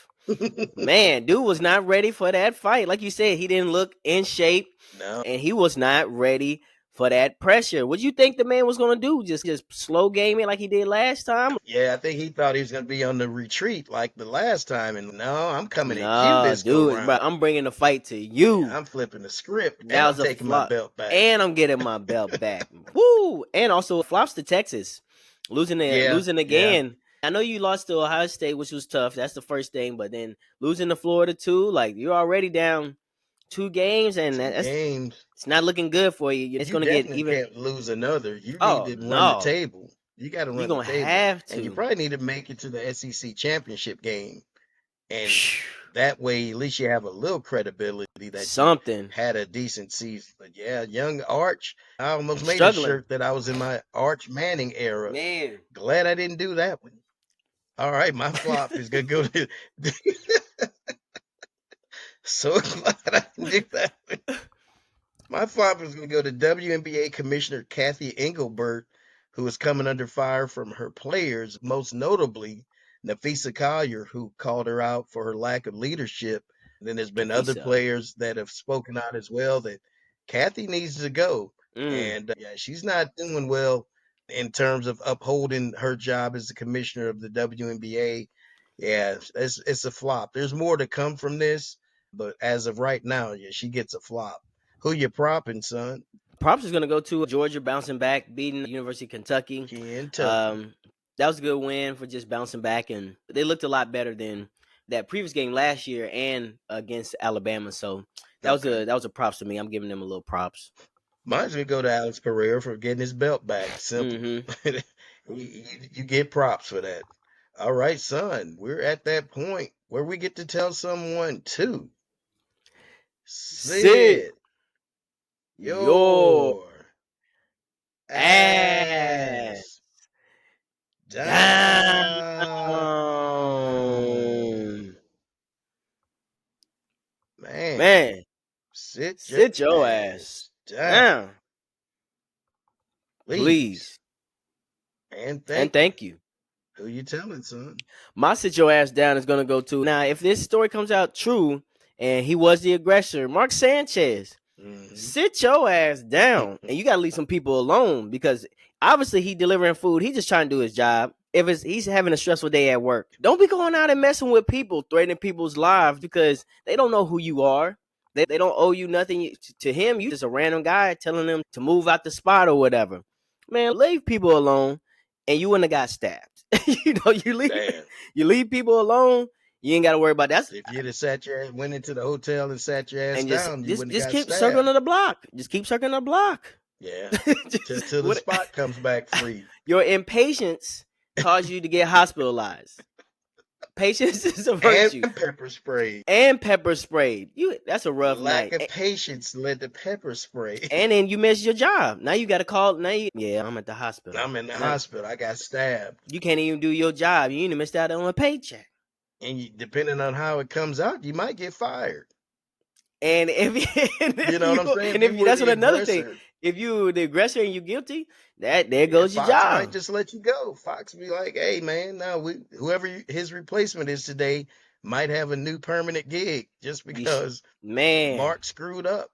Man, dude was not ready for that fight. Like you said, he didn't look in shape, No. and he was not ready for that pressure. What you think the man was gonna do? Just slow game it like he did last time? Yeah, I think he thought he was gonna be on the retreat like the last time, and no, I'm coming at you Nah, this go dude, bro, round. I'm bringing the fight to Yeah, you. I'm flipping the script, and That I'm was a taking my flop, belt back. and I'm getting my belt back. Woo! And also flops to Texas, Yeah, losing yeah. again. I know you lost to Ohio State, which was tough. That's the first thing, but then losing to Florida too, like you're already down 2 games, and Two that's games. it's not looking good for you. It's You gonna get definitely even. can't lose another. You need Oh to run the no, table. You got to you're run the gonna table, have and you to. probably need to make it to the SEC championship game, and that way at least you have a little credibility that you Something had a decent season. But yeah, young Arch, I almost made a struggling, shirt that I was in my Arch Manning era. man. Glad I didn't do that one. All right, my flop is gonna go to. So glad I didn't do that one. My flop is going to go to WNBA Commissioner Kathy Engelbert, who is coming under fire from her players, most notably Nafisa Collier, who called her out for her lack of leadership. And then there's been other Nafisa. players that have spoken out as well that Kathy needs to go. Mm. And yeah, she's not doing well in terms of upholding her job as the commissioner of the WNBA. Yeah, it's a flop. There's more to come from this, but as of right now, yeah, she gets a flop. Who you propping, son? Props is gonna go to Georgia bouncing back, beating the University of Kentucky. Kentucky. Um, that was a good win for just bouncing back, and they looked a lot better than that previous game last year and against Alabama. So Okay. that was a props to me. I'm giving them a little props. Mine's gonna go to Alex Pereira for getting his belt back. Simple. Mm-hmm. You get props for that. All right, son. We're at that point where we get to tell someone to Sit sit your your ass ass down. down, Man, man. sit your Sit your ass ass down, down, please. please, And and thank you. thank you. Who you telling, son? My sit your ass down is gonna go to now. If this story comes out true and he was the aggressor, Mark Sanchez, Mm-hmm. sit your ass down, and you gotta leave some people alone because obviously he delivering food. He just trying to do his job. If he's having a stressful day at work, don't be going out and messing with people, threatening people's lives because they don't know who you are. They don't owe you nothing. To him, you just a random guy telling them to move out the spot or whatever. Man, leave people alone, and you wouldn't have got stabbed. Damn. You leave people alone. You ain't got to worry about that. If you'd have sat your ass, went into the hotel and sat your ass And down, you wouldn't have just got keep circling stabbed. the block. Just keep circling the block. Yeah. Just, Till the spot comes back free. your impatience caused you to get hospitalized. Patience is a and virtue. pepper spray. And pepper sprayed. That's a rough Lack night. of patience led to pepper spray. And then you miss your job. Now you got to call. Yeah, I'm at the hospital. I'm in the Now, hospital. I got stabbed. you can't even do your job. You even missed out on a paycheck. And depending on how it comes out, you might get fired. And if and You if know what you I'm saying? and If you if you, were that's what the another thing. aggressor, If you the aggressor and you guilty, that there yeah, goes your Fox might job. just let you go. Fox be like, "Hey, man, now whoever his replacement is today might have a new permanent gig just because Man, Mark screwed up."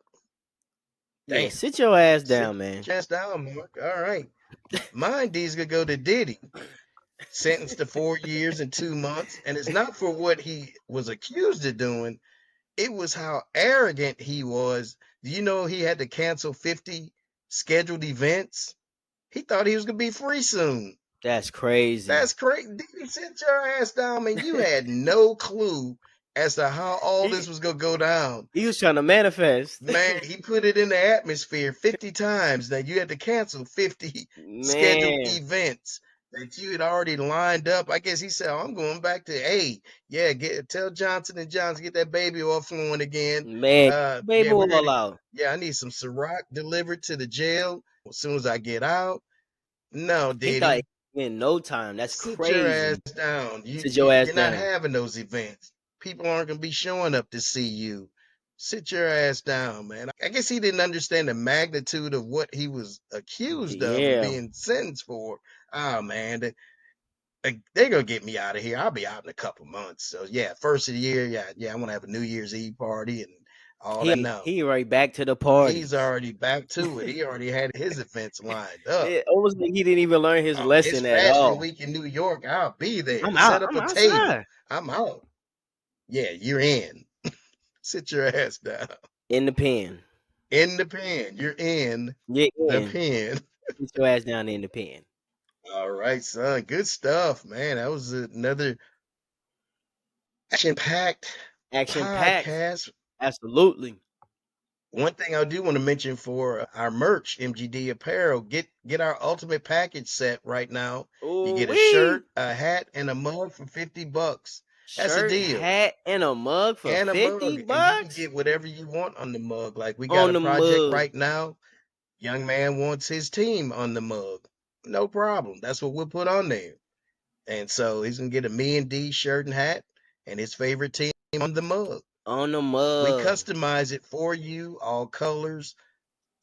yeah, Damn, sit your ass sit down, man. your ass down, Mark. All right, mine D's gonna go to Diddy, sentenced to 4 years and 2 months, and it's not for what he was accused of doing. It was how arrogant he was. Do you know he had to cancel 50 scheduled events? He thought he was gonna be free soon. That's crazy. That's crazy. Diddy, sit your ass down, man. You had no clue as to how all he, this was gonna go down. he was trying to manifest. Man, he put it in the atmosphere 50 times that you had to cancel 50 scheduled Man, events that you had already lined up. I guess he said, oh, I'm going back to, hey, yeah, tell Johnson and Johnson get that baby oil flowing again. man, baby Yeah, we're all gonna out. yeah, I need some Ciroc delivered to the jail as soon as I get out. No, He thought Diddy. in no time. That's Sit your ass crazy. down. Sit your ass You're not down. having those events. People aren't gonna be showing up to see you. Sit your ass down, man. I guess he didn't understand the magnitude of what he was accused of and Yeah, being sentenced for. Oh man, they're gonna get me out of here. I'll be out in a couple months. So yeah, first of the year, yeah, I want to have a New Year's Eve party and all that. No, he right back to the he's parties. already back to it. He already had his events lined up. It almost like he didn't even learn his Oh, his lesson at fashion all. week in New York, I'll be there. I'm out. Set up I'm a table. outside. I'm out. Yeah, you're in. Sit your ass down. In the pen. In the pen. You're in Yeah, the in. pen. Sit your ass down in the pen. All right, son. Good stuff, man. That was another action packed Action packed. podcast. Absolutely. One thing I do want to mention for our merch, MGD Apparel, get our ultimate package set right now. You Ooh get a wee. shirt, a hat, and a mug for $50. That's a Shirt, deal. hat, and a mug for And a 50 mug, and you can bucks get whatever you want on the mug. Like we got on a the project mug. right now. Young man wants his team on the mug. No problem. That's what we'll put on there. And so he's gonna get a me and D shirt and hat and his favorite team on the mug. On the We mug. customize it for you, all colors,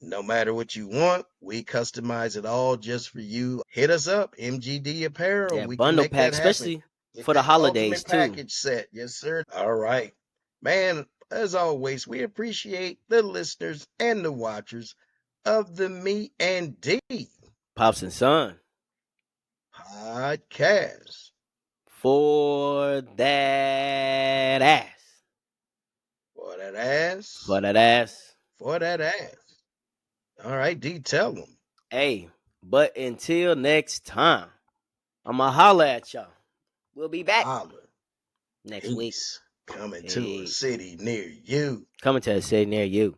no matter what you want. We customize it all just for you. Hit us up, MGD Apparel. Yeah, We can bundle make pack, that happen. especially Get for the that holidays ultimate too. package set. Yes, sir. All right. Man, as always, we appreciate the listeners and the watchers of the Me and D Pops and Son. podcast. For that ass. For that ass. For that ass. For that ass. All right, D, tell them. Hey, but until next time, I'ma holla at y'all. We'll be back Holla. next week. Peace. Coming to a Peace. city near you. Coming to a city near you.